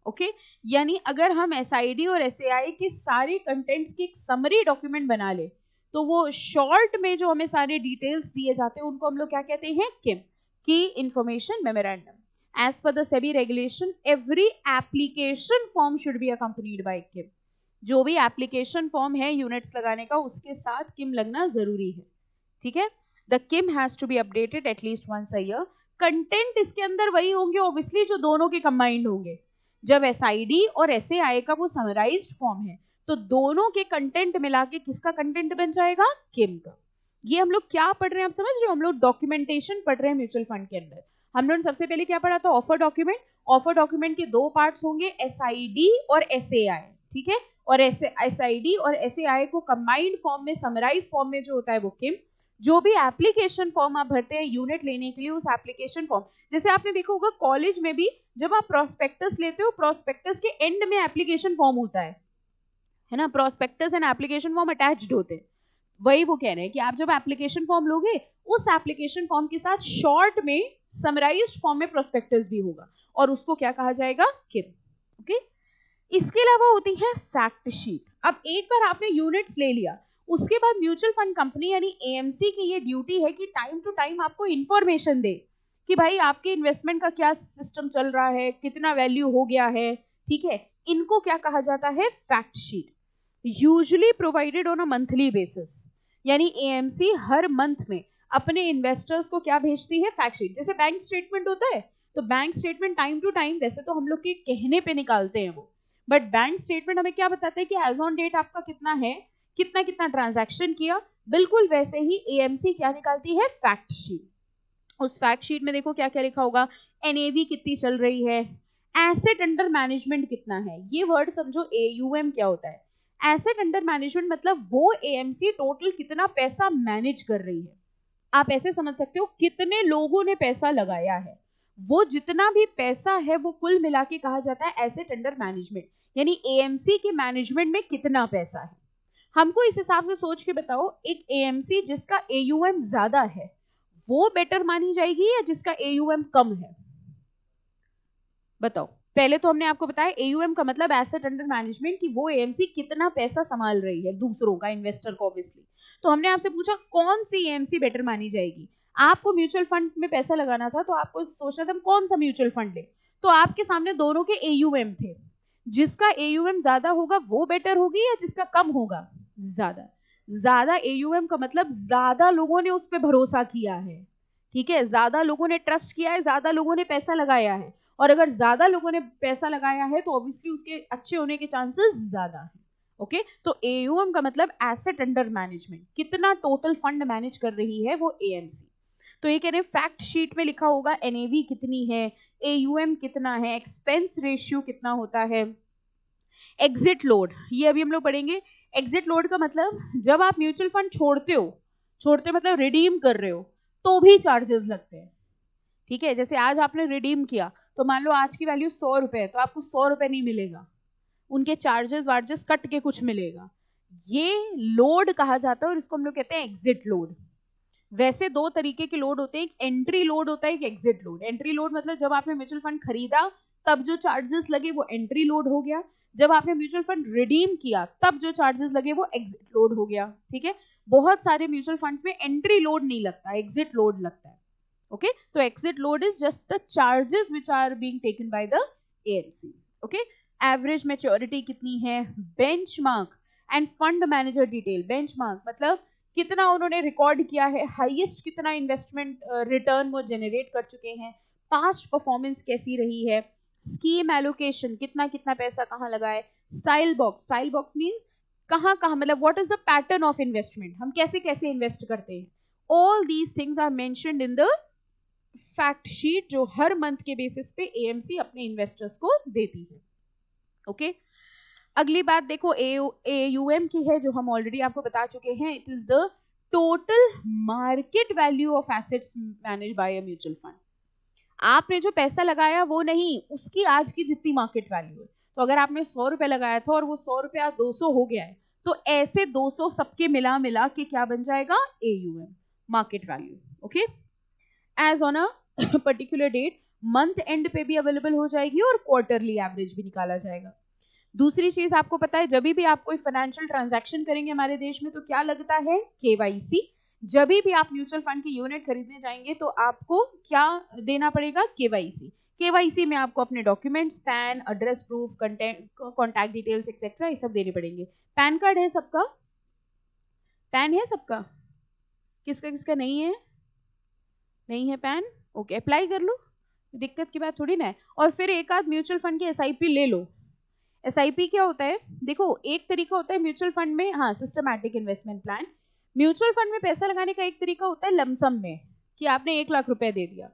okay. यानी अगर हम SID और SAI के सारे कंटेंट्स की एक समरी डॉक्यूमेंट बना ले तो वो शॉर्ट में जो हमें सारे डिटेल्स दिए जाते हैं उनको हम लोग क्या कहते हैं? KIM, key information memorandum. As per the SEBI regulation every application form should be accompanied by KIM. जो भी एप्लीकेशन फॉर्म है यूनिट्स लगाने का उसके साथ किम लगना जरूरी है, ठीक है। The KIM has to be updated at least once a year. Content इसके अंदर वही होंगे ऑब्वियसली जो दोनों के कंबाइंड होंगे। जब SID और SAI का वो समराइज्ड फॉर्म है तो दोनों के कंटेंट मिला के किसका कंटेंट बन जाएगा? किम का। ये हम लोग क्या पढ़ रहे हैं आप समझ रहे हो? हम लोग डॉक्यूमेंटेशन पढ़ रहे हैं म्यूचुअल फंड के अंदर। हम लोग सबसे पहले क्या पढ़ा था? Offer document. ऑफर डॉक्यूमेंट के 2 पार्ट्स होंगे, SID और SAI, ठीक है। और SID और SAI को कंबाइंड फॉर्म में, समराइज फॉर्म में जो होता है वो किम। जो भी एप्लीकेशन फॉर्म आप भरते हैं यूनिट लेने के लिए, उस एप्लीकेशन फॉर्म, जैसे आपने देखा होगा कॉलेज में भी जब आप प्रोस्पेक्टस लेते हो, प्रोस्पेक्टस के एंड में एप्लीकेशन फॉर्म होता है ना। Prospectus and application form attached होते हैं। वही वो कह रहे हैं कि आप जब एप्लीकेशन फॉर्म लोगे उस एप्लीकेशन फॉर्म के साथ शॉर्ट में समराइज्ड फॉर्म में प्रोस्पेक्टस भी होगा और उसको क्या कहा जाएगा? किम, ओके। इसके अलावा होती है फैक्ट शीट। अब एक बार आपने यूनिट्स ले लिया उसके बाद म्यूचुअल फंड कंपनी यानी AMC की ये ड्यूटी है कि टाइम टू टाइम आपको इंफॉर्मेशन दे कि भाई आपके इन्वेस्टमेंट का क्या सिस्टम चल रहा है, कितना वैल्यू हो गया है, ठीक है। इनको क्या कहा जाता है? Fact sheet. Usually provided on a monthly basis, यानी AMC हर मंथ में अपने इन्वेस्टर्स को क्या भेजती है? Fact sheet. जैसे बैंक स्टेटमेंट होता है तो bank statement time to time वैसे तो हम लोग के कहने पे निकालते हैं वो, बट बैंक स्टेटमेंट हमें क्या बताता है कि एज ऑन डेट आपका कितना है, कितना कितना ट्रांजैक्शन किया। बिल्कुल वैसे ही AMC क्या निकालती है? Fact sheet. उस फैक्ट शीट में देखो क्या क्या लिखा होगा, NAV कितनी चल रही है, एसेट अंडर मैनेजमेंट कितना है। ये वर्ड समझो, AUM क्या होता है? एसेट अंडर मैनेजमेंट मतलब वो AMC टोटल कितना पैसा मैनेज कर रही है। आप ऐसे समझ सकते हो कितने लोगों ने पैसा लगाया है, वो जितना भी पैसा है वो कुल मिला के कहा जाता है एसेट अंडर मैनेजमेंट, यानी AMC के मैनेजमेंट में कितना पैसा है। हमको इस हिसाब से सोच के बताओ, एक AMC जिसका AUM ज्यादा है वो बेटर मानी जाएगी या जिसका AUM कम है? बताओ। पहले तो हमने आपको बताया AUM का मतलब एसेट अंडर मैनेजमेंट, कि वो AMC कितना पैसा संभाल रही है दूसरों का, इन्वेस्टर को ऑब्वियसली। तो हमने आपसे पूछा कौन सी AMC बेटर मानी जाएगी। आपको म्यूचुअल फंड में पैसा लगाना था तो आपको सोचना था कौन सा म्यूचुअल फंड ले, तो आपके सामने दोनों के AUM थे। जिसका AUM ज्यादा होगा वो बेटर होगी या जिसका कम होगा? ज्यादा। ज्यादा AUM का मतलब ज्यादा लोगों ने उस पर भरोसा किया है, ठीक है, ज्यादा लोगों ने ट्रस्ट किया है, ज्यादा लोगों ने पैसा लगाया है। और अगर ज्यादा लोगों ने पैसा लगाया है तो ऑब्वियसली उसके अच्छे होने के चांसेस ज्यादा है, ओके। तो AUM का मतलब एसेट अंडर मैनेजमेंट, कितना टोटल फंड मैनेज कर रही है वो AMC। तो ये कह रहे हैं फैक्ट शीट में लिखा होगा NAV कितनी है, AUM कितना है, एक्सपेंस रेशियो कितना होता है, एग्जिट लोड, ये अभी हम लोग पढ़ेंगे। एग्जिट लोड का मतलब जब आप म्यूचुअल फंड छोड़ते हो, छोड़ते मतलब रिडीम कर रहे हो, तो भी चार्जेस लगते हैं। ठीक है, जैसे आज आपने रिडीम किया तो मान लो आज की वैल्यू 100 रुपए है, तो आपको 100 रुपए नहीं मिलेगा, उनके चार्जेस वार्जेस कट के कुछ मिलेगा। ये लोड कहा जाता है और इसको हम लोग कहते हैं एग्जिट लोड। वैसे दो तरीके के लोड होते हैं, एक एंट्री लोड होता है, एक एग्जिट लोड। एंट्री लोड मतलब जब आपने म्यूचुअल फंड खरीदा तब जो चार्जेस लगे वो एंट्री लोड हो गया, जब आपने म्यूचुअल फंड रिडीम किया तब जो चार्जेस लगे वो एग्जिट लोड हो गया। ठीक है, बहुत सारे म्यूचुअल फंड्स में एंट्री लोड नहीं लगता, एग्जिट लोड लगता है। ओके, तो exit load is just the charges which are being taken by the AMC. Okay, average maturity कितनी है, benchmark and fund manager detail. Benchmark मतलब कितना उन्होंने रिकॉर्ड किया है, हाईएस्ट कितना इन्वेस्टमेंट रिटर्न वो जनरेट कर चुके हैं, पास्ट परफॉर्मेंस कैसी रही है, स्कीम एलोकेशन कितना कितना पैसा कहाँ लगा है, style box, style box mean कहाँ कहाँ, मतलब what is the pattern of investment, हम कैसे कैसे इन्वेस्ट करते हैं। All these things are mentioned in the fact sheet जो हर मंथ के बेसिस पे एएमसी अपने इन्वेस्टर्स को देती है। ओके, अगली बात देखो AUM की है, जो हम ऑलरेडी आपको बता चुके हैं। It is the total market value of assets manage by a mutual fund. आपने जो पैसा लगाया वो नहीं, उसकी आज की जितनी मार्केट वैल्यू है। तो अगर आपने 100 रुपए लगाया था और वो 100 रुपए आज 200 हो गया है, तो ऐसे 200 सबके मिला मिला के क्या बन जाएगा, AUM, market value. Okay, as on a particular date, month end पे भी अवेलेबल हो जाएगी और क्वार्टरली एवरेज भी निकाला जाएगा। दूसरी चीज आपको पता है, जब भी आप कोई फाइनेंशियल ट्रांजैक्शन करेंगे हमारे देश में तो क्या लगता है, KYC। जब भी आप म्यूचुअल फंड की यूनिट खरीदने जाएंगे तो आपको क्या देना पड़ेगा, KYC। KYC में आपको अपने documents, pan, address proof, contact details etcetera, ये सब देने पड़ेंगे। पैन कार्ड है सबका, पैन है सबका, किसका किसका नहीं है, नहीं है पैन, ओके अप्लाई कर लो, दिक्कत की बात थोड़ी ना है। और फिर एक आध म्यूचुअल फंड की SIP ले लो। SIP क्या होता है, देखो एक तरीका होता है म्यूचुअल फंड में, हाँ systematic investment plan. Mutual fund में पैसा लगाने का एक तरीका होता है लमसम में, कि आपने 1 लाख रुपए दे दिया।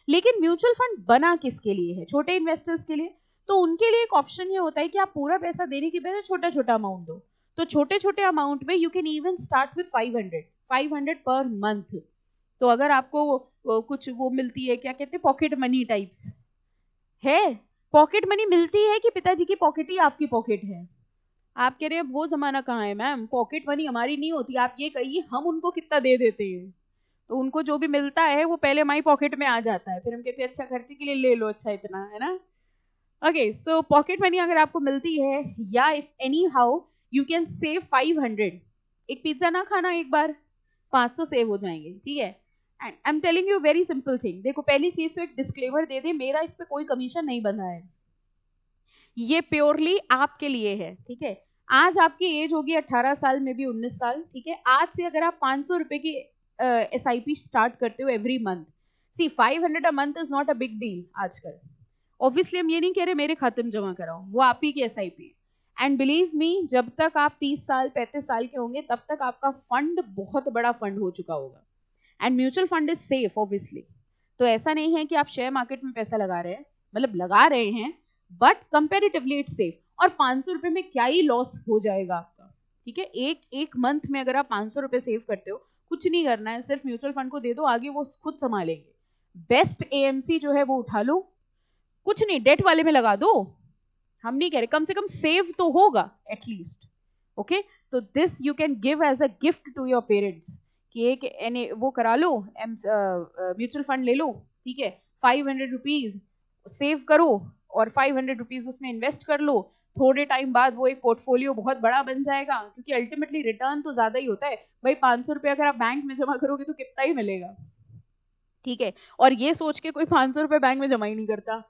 लेकिन म्यूचुअल फंड बना किसके लिए है, छोटे इन्वेस्टर्स के लिए। तो उनके लिए एक ऑप्शन ये होता है कि आप पूरा पैसा देने के बजाय छोटा छोटा अमाउंट दो। तो छोटे छोटे अमाउंट में you can even start with 500 per month. तो अगर आपको कुछ वो मिलती है, क्या कहते हैं, पॉकेट मनी टाइप्स है, पॉकेट मनी मिलती है कि पिताजी की पॉकेट ही आपकी पॉकेट है। आप कह रहे हैं वो जमाना कहाँ है मैम, पॉकेट मनी हमारी नहीं होती, आप ये कहिए हम उनको कितना दे देते हैं। तो उनको जो भी मिलता है वो पहले हमारी पॉकेट में आ जाता है, फिर हम कहते हैं अच्छा खर्चे के लिए ले लो, अच्छा इतना है ना। ओके, सो पॉकेट मनी अगर आपको मिलती है, या if any how you can save 500, एक पिज्जा ना खाना एक बार, 500 सेव हो जाएंगे। ठीक है, and I am telling you very simple thing. देखो पहली चीज तो एक डिस्क्लेमर दे दे, मेरा इस पे कोई कमीशन नहीं बना है, ये प्योरली आपके लिए है। ठीक है, आज आपकी एज होगी 18 साल में भी 19 साल। ठीक है, आज से अगर आप 500 रुपए की SIP स्टार्ट करते हो every month, see 500 a month is not a big deal आजकल। ऑब्वियसली हम ये नहीं कह रहे मेरे खाते में जमा कराओ, वो आप ही की SIP है। एंड बिलीव मी, जब तक आप 30 साल 35 साल के होंगे तब तक आपका फंड बहुत बड़ा फंड हो चुका होगा। And mutual fund is safe obviously. तो ऐसा नहीं है कि आप शेयर मार्केट में पैसा लगा रहे हैं, मतलब लगा रहे हैं, बट कंपेरेटिवली इट्स सेफ। और 500 रुपए में क्या ही लॉस हो जाएगा आपका। ठीक है, एक मंथ में अगर आप 500 रुपए सेव करते हो, कुछ नहीं करना है, सिर्फ म्यूचुअल फंड को दे दो, आगे वो खुद संभालेंगे। बेस्ट AMC जो है वो उठा लो, कुछ नहीं डेट वाले में लगा दो, हम नहीं कह रहे, कम से कम सेव तो होगा एटलीस्ट। ओके, तो this you can give as a gift to your parents, कि एक वो करा लो, म्यूचुअल फंड ले लो। ठीक है, 500 रुपीज सेव करो और 500 रुपीज उसमें इन्वेस्ट कर लो। थोड़े टाइम बाद वो एक पोर्टफोलियो बहुत बड़ा बन जाएगा, क्योंकि अल्टीमेटली रिटर्न तो ज्यादा ही होता है भाई। 500 रुपये अगर आप बैंक में जमा करोगे तो कितना ही मिलेगा। ठीक है, और ये सोच के कोई 500 रुपये बैंक में जमा ही नहीं करता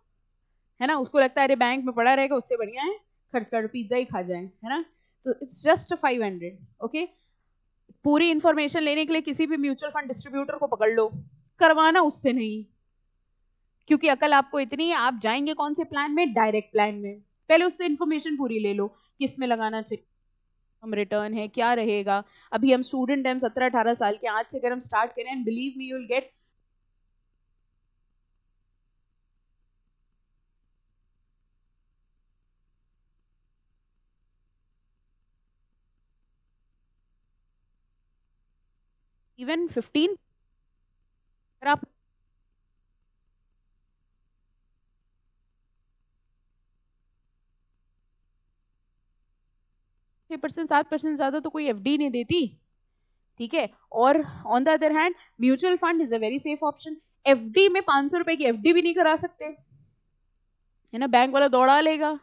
है ना, उसको लगता है अरे बैंक में पड़ा रहेगा, उससे बढ़िया है खर्च कर पिज्जा ही खा जाए, है ना। तो इट्स जस्ट 500। ओके, पूरी इंफॉर्मेशन लेने के लिए किसी भी म्यूचुअल फंड डिस्ट्रीब्यूटर को पकड़ लो, करवाना उससे नहीं, क्योंकि अकल आपको इतनी है, आप जाएंगे कौन से प्लान में, डायरेक्ट प्लान में। पहले उससे इंफॉर्मेशन पूरी ले लो, किस में लगाना चाहिए, हम रिटर्न है क्या रहेगा। अभी हम स्टूडेंट हैं, 17-18 साल के, आज से अगर हम स्टार्ट करें, and believe me you will get even 15 अगर आप परसेंट 7% ज्यादा तो कोई एफडी नहीं देती, ठीक है। और on the other hand mutual fund is a very safe option. FD में 500 रुपए की एफडी भी नहीं करा सकते, है ना, बैंक वाला दौड़ा लेगा,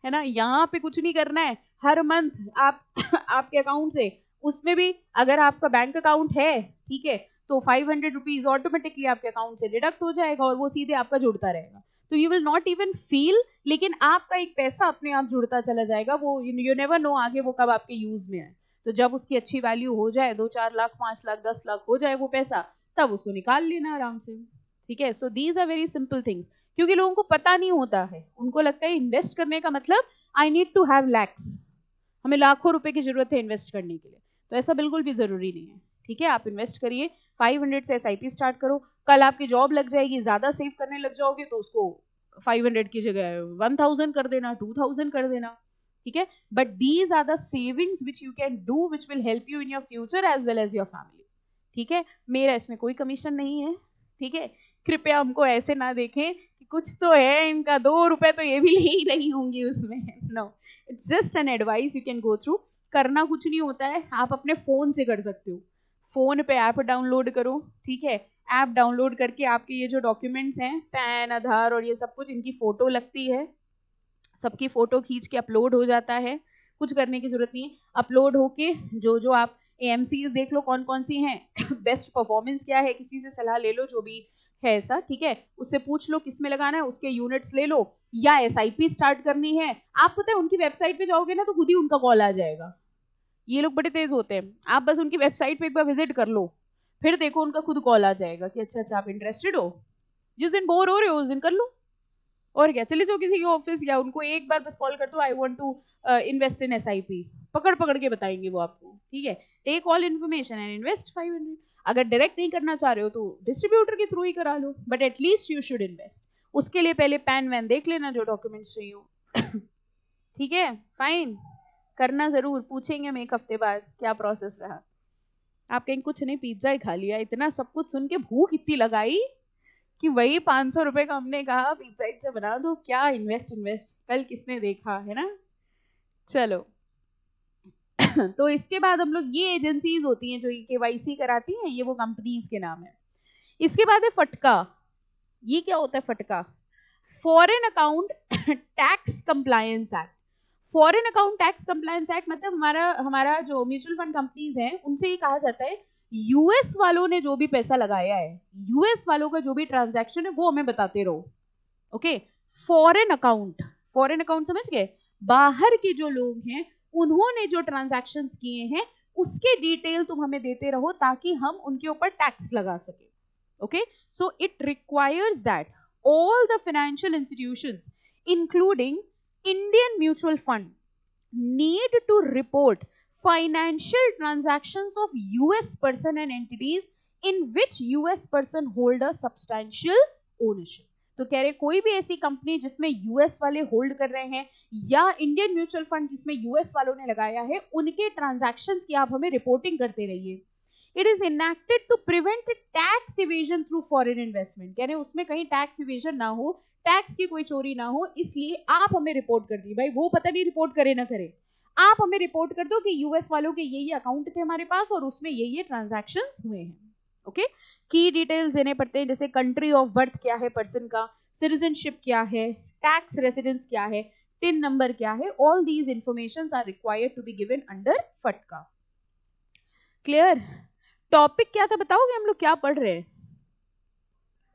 है ना। यहाँ पे कुछ नहीं करना है, हर मंथ आप आपके अकाउंट से, उसमें भी अगर आपका बैंक अकाउंट है, ठीक है, तो 500 रुपीज ऑटोमेटिकली आपके अकाउंट से डिडक्ट हो जाएगा और वो सीधे आपका जुड़ता रहेगा। तो you will not even feel, लेकिन आपका एक पैसा अपने आप जुड़ता चला जाएगा। वो यू नेवर नो आगे वो कब आपके यूज में आए। तो जब उसकी अच्छी वैल्यू हो जाए, 2-4 लाख 5 लाख 10 लाख हो जाए वो पैसा, तब उसको निकाल लेना आराम से, ठीक है। So these are very simple things, क्योंकि लोगों को पता नहीं होता है, उनको लगता है इन्वेस्ट करने का मतलब I need to have lakhs, हमें लाखों रुपए की जरूरत है इन्वेस्ट करने के लिए। तो ऐसा बिल्कुल भी जरूरी नहीं है, ठीक है। आप इन्वेस्ट करिए, 500 से एसआईपी स्टार्ट करो, कल आपकी जॉब लग जाएगी, ज्यादा सेव करने लग जाओगे तो उसको 500 की जगह 1000 कर देना, 2000 कर देना, ठीक है। But these are the savings which you can do which will help you in your future as well as your family, ठीक है। मेरा इसमें कोई कमीशन नहीं है, ठीक है। कृपया हमको ऐसे ना देखें कि कुछ तो है इनका, 2 रुपए तो ये भी ले ही रही होंगी उसमें, no, it's just an advice you can go through. करना कुछ नहीं होता है, आप अपने फोन से कर सकते हो, फोन पे ऐप डाउनलोड करो, ठीक है। ऐप डाउनलोड करके आपके ये जो डॉक्यूमेंट्स हैं, पैन आधार और ये सब कुछ, इनकी फोटो लगती है, सबकी फोटो खींच के अपलोड हो जाता है, कुछ करने की जरूरत नहीं है। अपलोड होके जो जो आप एएमसीज देख लो कौन कौन सी हैं, बेस्ट परफॉर्मेंस क्या है, किसी से सलाह ले लो जो भी है ऐसा, ठीक है, उससे पूछ लो किस में लगाना है, उसके यूनिट्स ले लो, या एसआईपी स्टार्ट करनी है। आप पता है उनकी वेबसाइट पे जाओगे ना तो खुद ही उनका कॉल आ जाएगा, ये लोग बड़े तेज होते हैं। आप बस उनकी वेबसाइट पे एक बार विजिट कर लो, फिर देखो उनका खुद कॉल आ जाएगा कि अच्छा अच्छा आप इंटरेस्टेड हो, जिस दिन बोर हो रहे हो उस दिन कर लो, और क्या, चले जाओ किसी के ऑफिस, या उनको एक बार बस कॉल कर दो, I want to invest in SIP, पकड़ पकड़ के बताएंगे वो आपको, ठीक है। Take all information and invest 500। अगर डायरेक्ट नहीं करना चाह रहे हो तो डिस्ट्रीब्यूटर के थ्रू ही करा लो, but at least you should invest. उसके लिए पहले पैन वैन देख लेना जो डॉक्यूमेंट्स चाहिए हो, ठीक है, फाइन। करना जरूर, पूछेंगे हम एक हफ्ते बाद क्या प्रोसेस रहा। आप कहीं कुछ नहीं, पिज्जा ही खा लिया, इतना सब कुछ सुन के भूख इतनी लगाई कि वही 500 रुपए का हमने कहा पिज्जा से बना दो, क्या इन्वेस्ट इन्वेस्ट, कल किसने देखा, है ना। चलो तो इसके बाद हम लोग, ये एजेंसीज होती हैं जो केवाईसी कराती हैं, ये वो कंपनीज के नाम है। इसके बाद है फटका। ये क्या होता है फटका? Foreign account tax compliance act. Foreign account tax compliance act मतलब हमारा जो म्यूचुअल फंड कंपनीज हैं उनसे ये कहा जाता है यूएस वालों ने जो भी पैसा लगाया है, यूएस वालों का जो भी ट्रांजैक्शन है वो हमें बताते रहो, ओके। फॉरेन अकाउंट समझ गए? बाहर के जो लोग हैं उन्होंने जो ट्रांजैक्शंस किए हैं उसके डिटेल तुम हमें देते रहो ताकि हम उनके ऊपर टैक्स लगा सके, okay. So it requires that all the financial institutions including Indian mutual fund need to report financial transactions of US person and entities in which US person hold a substantial ownership। तो कह रहे कोई भी ऐसी company जिसमें US वाले hold कर रहे हैं या इंडियन म्यूचुअल फंड जिसमें यूएस वालों ने लगाया है, उनके ट्रांजैक्शंस की आप हमें रिपोर्टिंग करते रहिए। It is enacted to prevent tax evasion through foreign investment, यानी उसमें कहीं टैक्स इवेजन ना हो, टैक्स की कोई चोरी ना हो, इसलिए आप हमें रिपोर्ट कर दी। भाई वो पता नहीं रिपोर्ट करे ना करे, आप हमें रिपोर्ट कर दो कि यूएस वालों के ये अकाउंट थे हमारे पास और उसमें ये ट्रांजैक्शंस हुए हैं, ओके। की डिटेल्स देने पड़ते हैं, जैसे कंट्री ऑफ बर्थ क्या है पर्सन का, सिटीजनशिप क्या है, टैक्स रेसिडेंस क्या है, टिन नंबर क्या है, all these informations are required to be given under FATCA. Clear? Topic क्या था बताओगे? हम लोग क्या पढ़ रहे हैं?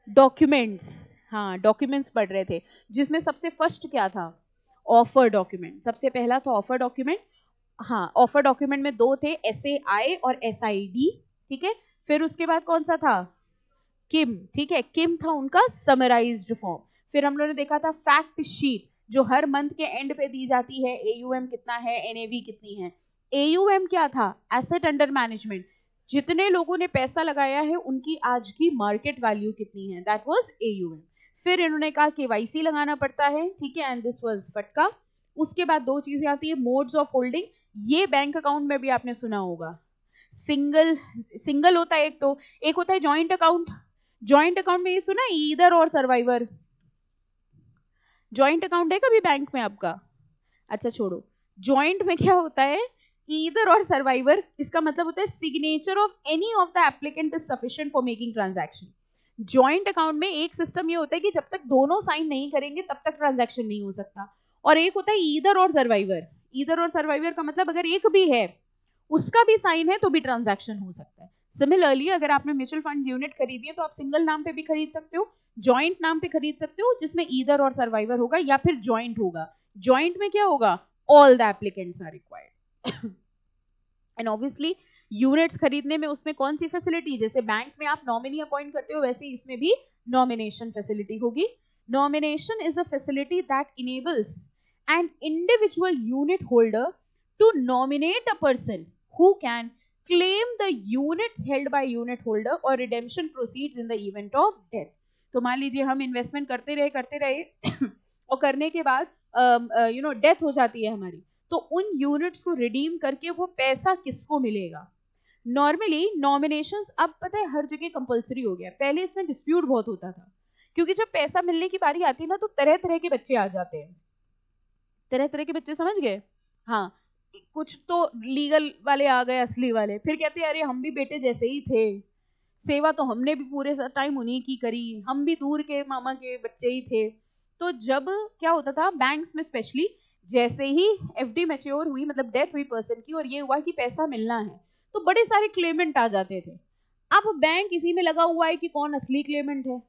डॉक्यूमेंट्स, हाँ डॉक्यूमेंट्स पढ़ रहे थे, जिसमें सबसे फर्स्ट क्या था? Offer document. सबसे पहला था ऑफर डॉक्यूमेंट। हाँ, ऑफर डॉक्यूमेंट में 2 थे, SAI और SID, ठीक है। फिर उसके बाद कौन सा था? किम, ठीक है, किम था उनका समराइज्ड फॉर्म। फिर हम लोगों ने देखा था फैक्ट शीट, जो हर मंथ के एंड पे दी जाती है, AUM कितना है, NAV कितनी है। AUM क्या था? एसेट अंडर मैनेजमेंट, जितने लोगों ने पैसा लगाया है उनकी आज की मार्केट वैल्यू कितनी है, दैट वाज AUM। फिर इन्होंने कहा KYC लगाना पड़ता है, ठीक है, एंड दिस वाज फटका। उसके बाद 2 चीजें आती है, मोड्स ऑफ होल्डिंग, ये बैंक अकाउंट में भी आपने सुना होगा, सिंगल होता है एक होता है जॉइंट अकाउंट। जॉइंट अकाउंट में ये सुना ईदर और सर्वाइवर। जॉइंट अकाउंट है कभी बैंक में आपका? अच्छा छोड़ो, जॉइंट में क्या होता है, ईदर और सर्वाइवर, इसका मतलब होता है signature of any of the applicant is sufficient for making transaction. Joint account में एक सिस्टम ये होता है कि जब तक दोनों साइन नहीं करेंगे तब तक ट्रांजैक्शन नहीं हो सकता। और एक होता है ईदर और सर्वाइवर। ईदर और सर्वाइवर का मतलब अगर एक भी है उसका भी साइन है तो भी ट्रांजैक्शन हो सकता है। सिमिलरली अगर आपने म्यूचुअल फंड यूनिट खरीदी है तो आप सिंगल नाम पे भी खरीद सकते हो, जॉइंट नाम पे खरीद सकते हो जिसमें ईदर और सर्वाइवर होगा या फिर जॉइंट होगा। जॉइंट में क्या होगा, all the applicants are required. And obviously units खरीदने में उसमें कौन सी फैसिलिटी, जैसे बैंक में आप नॉमिनी अपॉइंट करते हो वैसे इसमें भी नॉमिनेशन फैसिलिटी होगी। Nomination is a facility that enables an individual unit holder to nominate a person who can claim the units held by unit holder or redemption proceeds in the event of death। तो मान लीजिए हम investment करते रहे और करने के बाद डेथ हो जाती है हमारी, तो उन यूनिट्स को रिडीम करके वो पैसा किसको मिलेगा। नॉर्मली नॉमिनेशंस अब पता है हर जगह कंपलसरी हो गया, पहले इसमें डिस्प्यूट बहुत होता था क्योंकि जब पैसा मिलने की बारी आती है ना तो तरह तरह के बच्चे आ जाते हैं। तरह तरह के बच्चे समझ गए, हाँ, कुछ तो लीगल वाले आ गए असली वाले, फिर कहते हैं अरे हम भी बेटे जैसे ही थे, सेवा तो हमने भी पूरे टाइम उन्हीं की करी, हम भी दूर के मामा के बच्चे ही थे। तो जब क्या होता था बैंक्स में स्पेशली, जैसे ही एफडी मैच्योर हुई मतलब डेथ हुई पर्सन की और ये हुआ कि पैसा मिलना है तो बड़े सारे क्लेमेंट आ जाते थे। अब बैंक इसी में लगा हुआ है कि कौन असली क्लेमेंट है,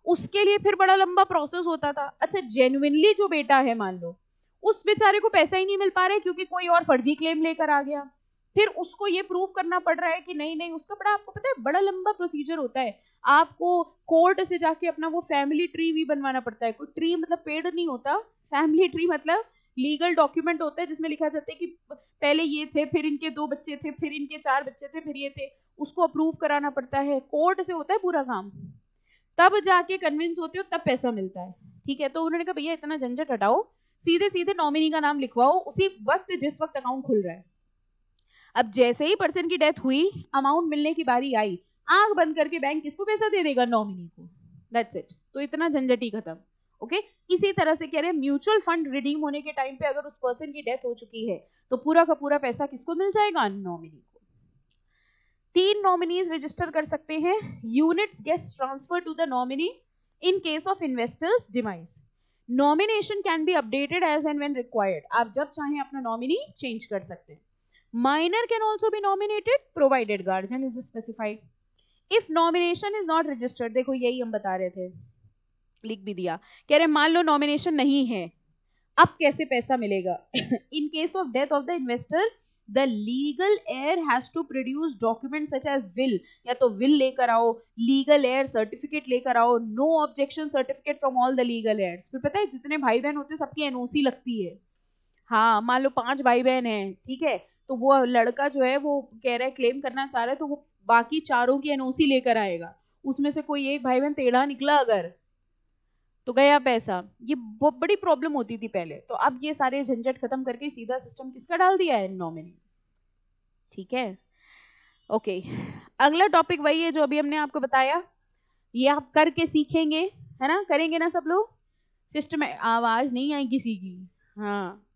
उसके लिए फिर बड़ा लंबा प्रोसेस होता था। अच्छा जेन्युइनली जो बेटा है मान लो उस बेचारे को पैसा ही नहीं मिल पा रहा है क्योंकि कोई और फर्जी क्लेम लेकर आ गया, फिर उसको ये प्रूव करना पड़ रहा है कि नहीं उसका बड़ा, आपको पता है बड़ा लंबा प्रोसीजर होता है। आपको कोर्ट से जाके अपना वो फैमिली ट्री भी बनवाना पड़ता है। कोई ट्री मतलब पेड़ नहीं होता, फैमिली ट्री मतलब लीगल डॉक्यूमेंट होता है जिसमें लिखा जाता है कि पहले ये थे, फिर इनके 2 बच्चे थे, फिर इनके 4 बच्चे थे, फिर ये थे, उसको अप्रूव कराना पड़ता है, कोर्ट से होता है पूरा काम, तब जाके कन्विंस होते हो तब पैसा मिलता है। ठीक है, तो उन्होंने कहा भैया इतना झंझट हटाओ, सीधे सीधे नॉमिनी का नाम लिखवाओ उसी वक्त जिस वक्त अकाउंट खुल रहा है। अब जैसे ही पर्सन की डेथ हुई, अमाउंट मिलने की बारी आई, आंख बंद करके बैंक किसको पैसा दे देगा, नॉमिनी को, दैट्स इट। तो इतना झंझट ही खत्म। ओके, इसी तरह से कह रहे हैं म्यूचुअल फंड रिडीम होने के टाइम पे अगर उस पर्सन की डेथ हो चुकी है तो पूरा का पूरा पैसा किसको मिल जाएगा, नॉमिनी को। 3 नॉमिनीज रजिस्टर कर सकते हैं। Units gets transfer to the nominee in case of investors demise. Nomination can be updated as and when required, आप जब चाहें अपना नॉमिनी चेंज कर सकते हैं। Minor can also be nominated provided guardian is specified. If nomination is not registered, देखो यही हम बता रहे थे, लिख भी दिया, कह रहे मान लो नॉमिनेशन नहीं है, अब कैसे पैसा मिलेगा। इन case of death of the investor the legal heir has to produce documents such as will, या तो will लेकर आओ, legal heir certificate लेकर आओ, no objection certificate from all the legal heirs। फिर पता है जितने भाई बहन होते हैं सबकी एनओसी लगती है। हाँ मान लो 5 भाई बहन हैं, ठीक है, तो वो लड़का जो है वो कह रहा है क्लेम करना चाह रहा है तो वो बाकी चारों की एनओसी लेकर आएगा, उसमें से कोई एक भाई बहन टेढ़ा निकला अगर तो गया पैसा। ये बहुत बड़ी प्रॉब्लम होती थी पहले, तो अब ये सारे झंझट खत्म करके सीधा सिस्टम किसका डाल दिया है, नॉमिनी। ठीक है, ओके, अगला टॉपिक वही है जो अभी हमने आपको बताया, ये आप करके सीखेंगे, है ना, करेंगे ना सब लोग। सिस्टम, आवाज नहीं आई किसी की, हाँ,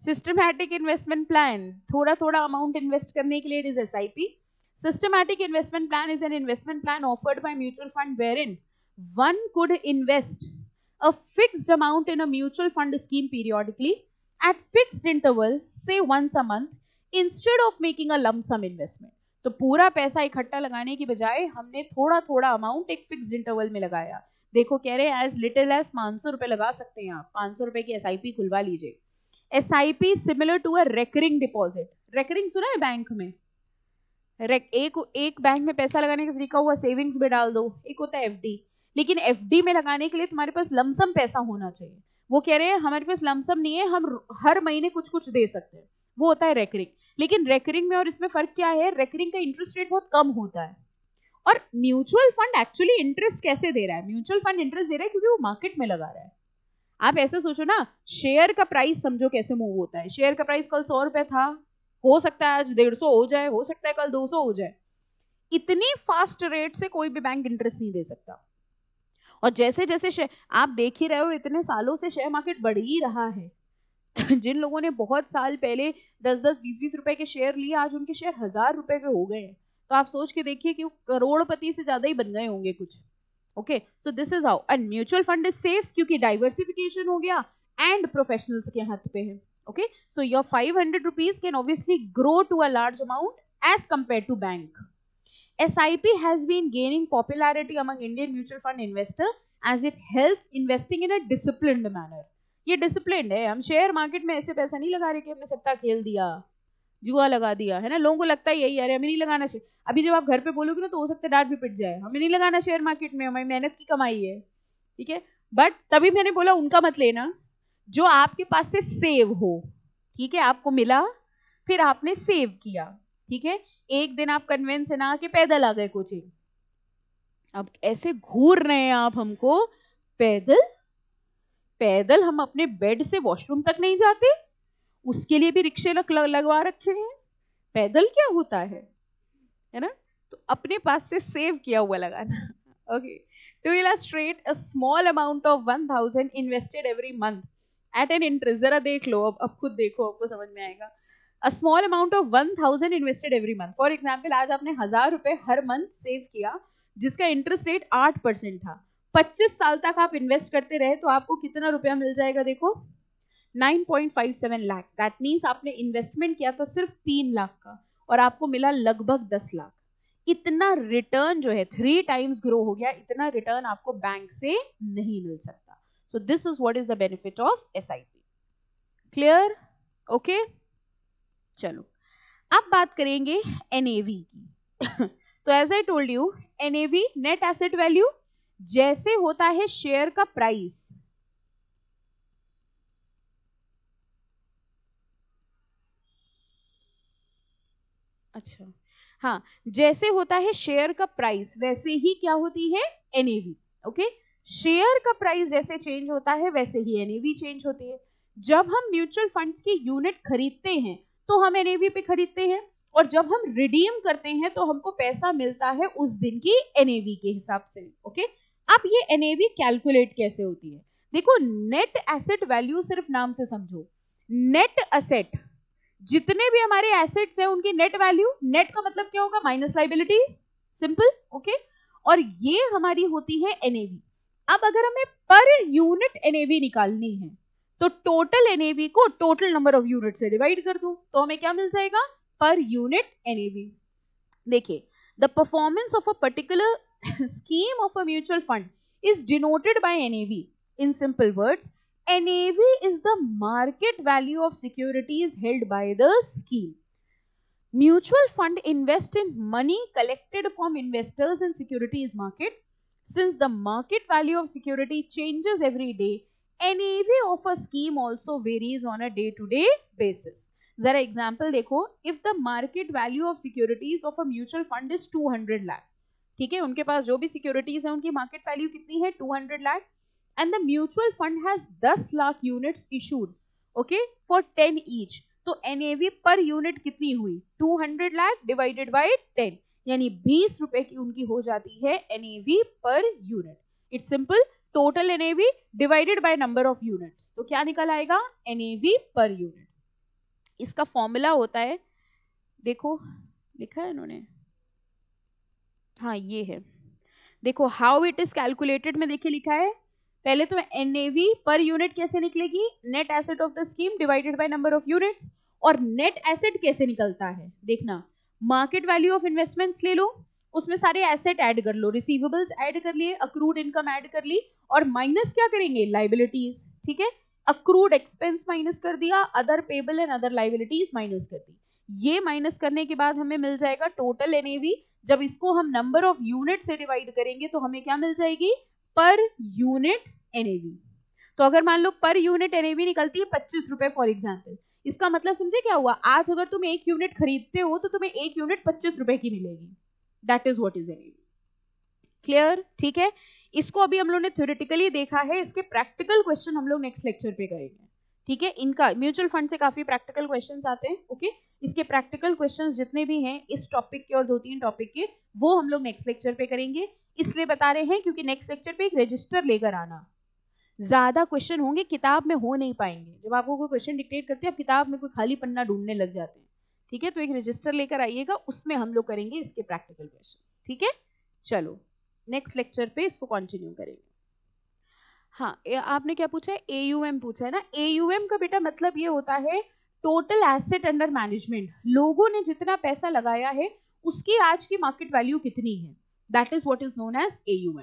सिस्टमैटिक इन्वेस्टमेंट प्लान, थोड़ा थोड़ा अमाउंट इन्वेस्ट करने के लिए it is SIP. Systematic investment plan is an investment plan offered by mutual fund wherein one could invest a fixed amount in a mutual fund scheme periodically at fixed interval, say once a month, instead of making a lump sum investment। तो पूरा पैसा इकट्ठा लगाने की बजाय हमने थोड़ा थोड़ा अमाउंट एक फिक्स्ड इंटरवल में लगाया। देखो कह रहे हैं एज लिटिल एज 500 रुपए लगा सकते हैं आप, 500 रुपए की एसआईपी खुलवा लीजिए। SIP similar to a recurring deposit. Recurring सुना है बैंक में, एक बैंक में पैसा लगाने का तरीका हुआ सेविंग्स में डाल दो, एक होता है एफडी, लेकिन एफडी में लगाने के लिए तुम्हारे पास लमसम पैसा होना चाहिए। वो कह रहे हैं हमारे पास लमसम नहीं है, हम हर महीने कुछ कुछ दे सकते हैं, वो होता है रेकरिंग। लेकिन रेकरिंग में और इसमें फर्क क्या है, रेकरिंग का इंटरेस्ट रेट बहुत कम होता है और म्यूचुअल फंड एक्चुअली इंटरेस्ट कैसे दे रहा है, म्यूचुअल फंड इंटरेस्ट दे रहा है क्योंकि वो मार्केट में लगा रहा है। आप ऐसे सोचो ना, शेयर का प्राइस समझो कैसे मूव होता है। शेयर का प्राइस कल 100 रुपए था, हो सकता है आज 150 हो जाए, हो सकता है कल 200 हो जाए। इतनी फास्ट रेट से कोई भी बैंक इंटरेस्ट नहीं दे सकता। और जैसे जैसे आप देख ही रहे हो, इतने सालों से शेयर मार्केट बढ़ ही रहा है। जिन लोगों ने बहुत साल पहले 10-10, 20-20 रुपए के शेयर लिए, आज उनके शेयर 1000 रुपए के हो गए हैं। तो आप सोच के देखिए कि करोड़पति से ज्यादा ही बन गए होंगे कुछ। Okay, so this is how. And mutual fund is safe क्योंकि डाइवर्सिफिकेशन हो गया एंड प्रोफेशनल्स के हाथ पे है। Okay, so your 500 rupees can obviously grow to a large amount as compare to bank. SIP has been gaining popularity among Indian mutual fund investor as it helps investing in a disciplined manner. ये discipline है। हम share market में ऐसे पैसा नहीं लगा रहे कि हमने सट्टा खेल दिया, जुआ लगा दिया, है ना। लोगों को लगता है यही, अरे हमें नहीं लगाना शेयर। अभी जब आप घर पे बोलोगे ना तो हो सकता है डांट भी पिट जाए, हमें नहीं लगाना शेयर मार्केट में, हमारी मेहनत की कमाई है, ठीक है। बट तभी मैंने बोला उनका मत लेना जो आपके पास से सेव हो, ठीक है। आपको मिला, फिर आपने सेव किया, ठीक है। एक दिन आप कन्वेंस से ना आके पैदल आ गए कोचिंग, अब ऐसे घूर रहे हैं आप हमको, पैदल पैदल हम अपने बेड से वॉशरूम तक नहीं जाते, उसके लिए भी रिक्शे लगवा रखे हैं। पैदल क्या होता है ना। तो अपने पास से सेव किया हुआ लगाना। Okay, to illustrate a small amount of 1000 invested every month at an interest, जरा देख लो, अब खुद देखो, आपको समझ में आएगा। A small amount of 1000 invested every month. For example, आज आपने 1000 रुपए हर मंथ सेव किया, जिसका इंटरेस्ट रेट 8% था। 25 साल तक आप इन्वेस्ट करते रहे तो आपको कितना रुपया मिल जाएगा, देखो 9.57 लाख। दैट मीन्स आपने इन्वेस्टमेंट किया था सिर्फ 3 लाख का और आपको मिला लगभग 10 लाख। इतना रिटर्न जो है 3 टाइम्स ग्रो हो गया। इतना रिटर्न आपको बैंक से नहीं मिल सकता। So this is what is the benefit of SIP। Clear? Okay, चलो अब बात करेंगे NAV की। तो as I told you, NAV net asset value जैसे होता है शेयर का प्राइस, अच्छा हाँ, जैसे होता है शेयर का प्राइस वैसे ही क्या होती है NAV। ओके, शेयर का प्राइस जैसे चेंज होता है वैसे ही NAV चेंज होती है। जब हम म्यूचुअल फंड्स की यूनिट खरीदते हैं तो हम NAV पे खरीदते हैं, और जब हम रिडीम करते हैं तो हमको पैसा मिलता है उस दिन की NAV के हिसाब से। ओके, अब ये NAV कैलकुलेट कैसे होती है, देखो नेट एसेट वैल्यू सिर्फ नाम से समझो। नेट एसेट, जितने भी हमारे एसेट्स हैं उनकी नेट वैल्यू, नेट का मतलब क्या होगा, माइनस लाइबिलिटीज, सिंपल। ओके, और ये हमारी होती है NAV। अब अगर हमें पर यूनिट NAV निकालनी है तो टोटल NAV को टोटल नंबर ऑफ यूनिट से डिवाइड कर दो, तो हमें क्या मिल जाएगा, पर यूनिट NAV। देखिए, the performance of a particular scheme of a mutual fund is denoted by NAV। In simple words, NAV is the market value of securities held by the scheme. Mutual fund invest in money collected from investors in securities market. Since the market value of security changes every day, NAV of a scheme also varies on a day-to-day basis. जरा example देखो, if the market value of securities of a mutual fund is 200 lakh, ठीक है, उनके पास जो भी securities है उनकी market value कितनी है, 200 lakh, and the mutual fund has 10 lakh units issued, okay, for 10 each, तो NAV पर यूनिट कितनी हुई, 200 लाख डिवाइडेड बाय 10, यानी 20 रुपए की उनकी हो जाती है NAV per unit. It's simple, total NAV divided by number of units, तो क्या निकल आएगा, NAV पर यूनिट। इसका फॉर्मूला होता है, देखो लिखा है इन्होंने, हाँ ये है, देखो हाउ इट इज कैलकुलेटेड में देखिए लिखा है, पहले तो NAV पर यूनिट कैसे निकलेगी, net asset of the scheme divided by number of units. और नेट एसेट कैसे निकलता है, देखना, मार्केट वैल्यू ऑफ इन्वेस्टमेंट्स ले लो, उसमें सारे एसेट ऐड कर लो, रिसीवेबल्स ऐड कर लिए, अक्रूड इनकम ऐड कर ली, और माइनस क्या करेंगे, लाइबिलिटीज, ठीक है, अक्रूड एक्सपेंस माइनस कर दिया, other payable and other liabilities minus कर दी। ये माइनस करने के बाद हमें मिल जाएगा टोटल NAV। जब इसको हम नंबर ऑफ यूनिट से डिवाइड करेंगे तो हमें क्या मिल जाएगी, पर यूनिट NAV। तो अगर मान लो पर यूनिट NAV निकलती है 25 रुपए फॉर एग्जाम्पल, इसका मतलब समझे क्या हुआ, आज अगर तुम 1 यूनिट खरीदते हो तो तुम्हें 1 यूनिट 25 रुपए की मिलेगी। That is what is NAV। Clear? ठीक है, इसको अभी हम लोग ने थ्योरेटिकली देखा है, इसके प्रैक्टिकल क्वेश्चन हम लोग नेक्स्ट लेक्चर पे करेंगे। ठीक है। इनका म्यूचुअल फंड से काफी प्रैक्टिकल क्वेश्चंस आते हैं। ओके, इसके प्रैक्टिकल क्वेश्चंस जितने भी हैं इस टॉपिक के और 2-3 टॉपिक के, वो हम लोग नेक्स्ट लेक्चर पे करेंगे। इसलिए बता रहे हैं क्योंकि नेक्स्ट लेक्चर पे एक रजिस्टर लेकर आना, ज्यादा क्वेश्चन होंगे, किताब में हो नहीं पाएंगे। जब आपको कोई क्वेश्चन डिक्टेट करते हैं आप किताब में कोई खाली पन्ना ढूंढने लग जाते हैं, ठीक है। तो एक रजिस्टर लेकर आइएगा, उसमें हम लोग करेंगे इसके प्रैक्टिकल क्वेश्चंस, ठीक है। चलो नेक्स्ट लेक्चर पे इसको कंटिन्यू करेंगे। हाँ, आपने क्या पूछा है, AUM पूछा है ना। AUM का बेटा मतलब ये होता है टोटल एसेट अंडर मैनेजमेंट। लोगों ने जितना पैसा लगाया है उसकी आज की मार्केट वैल्यू कितनी है, that is what is known as AUM।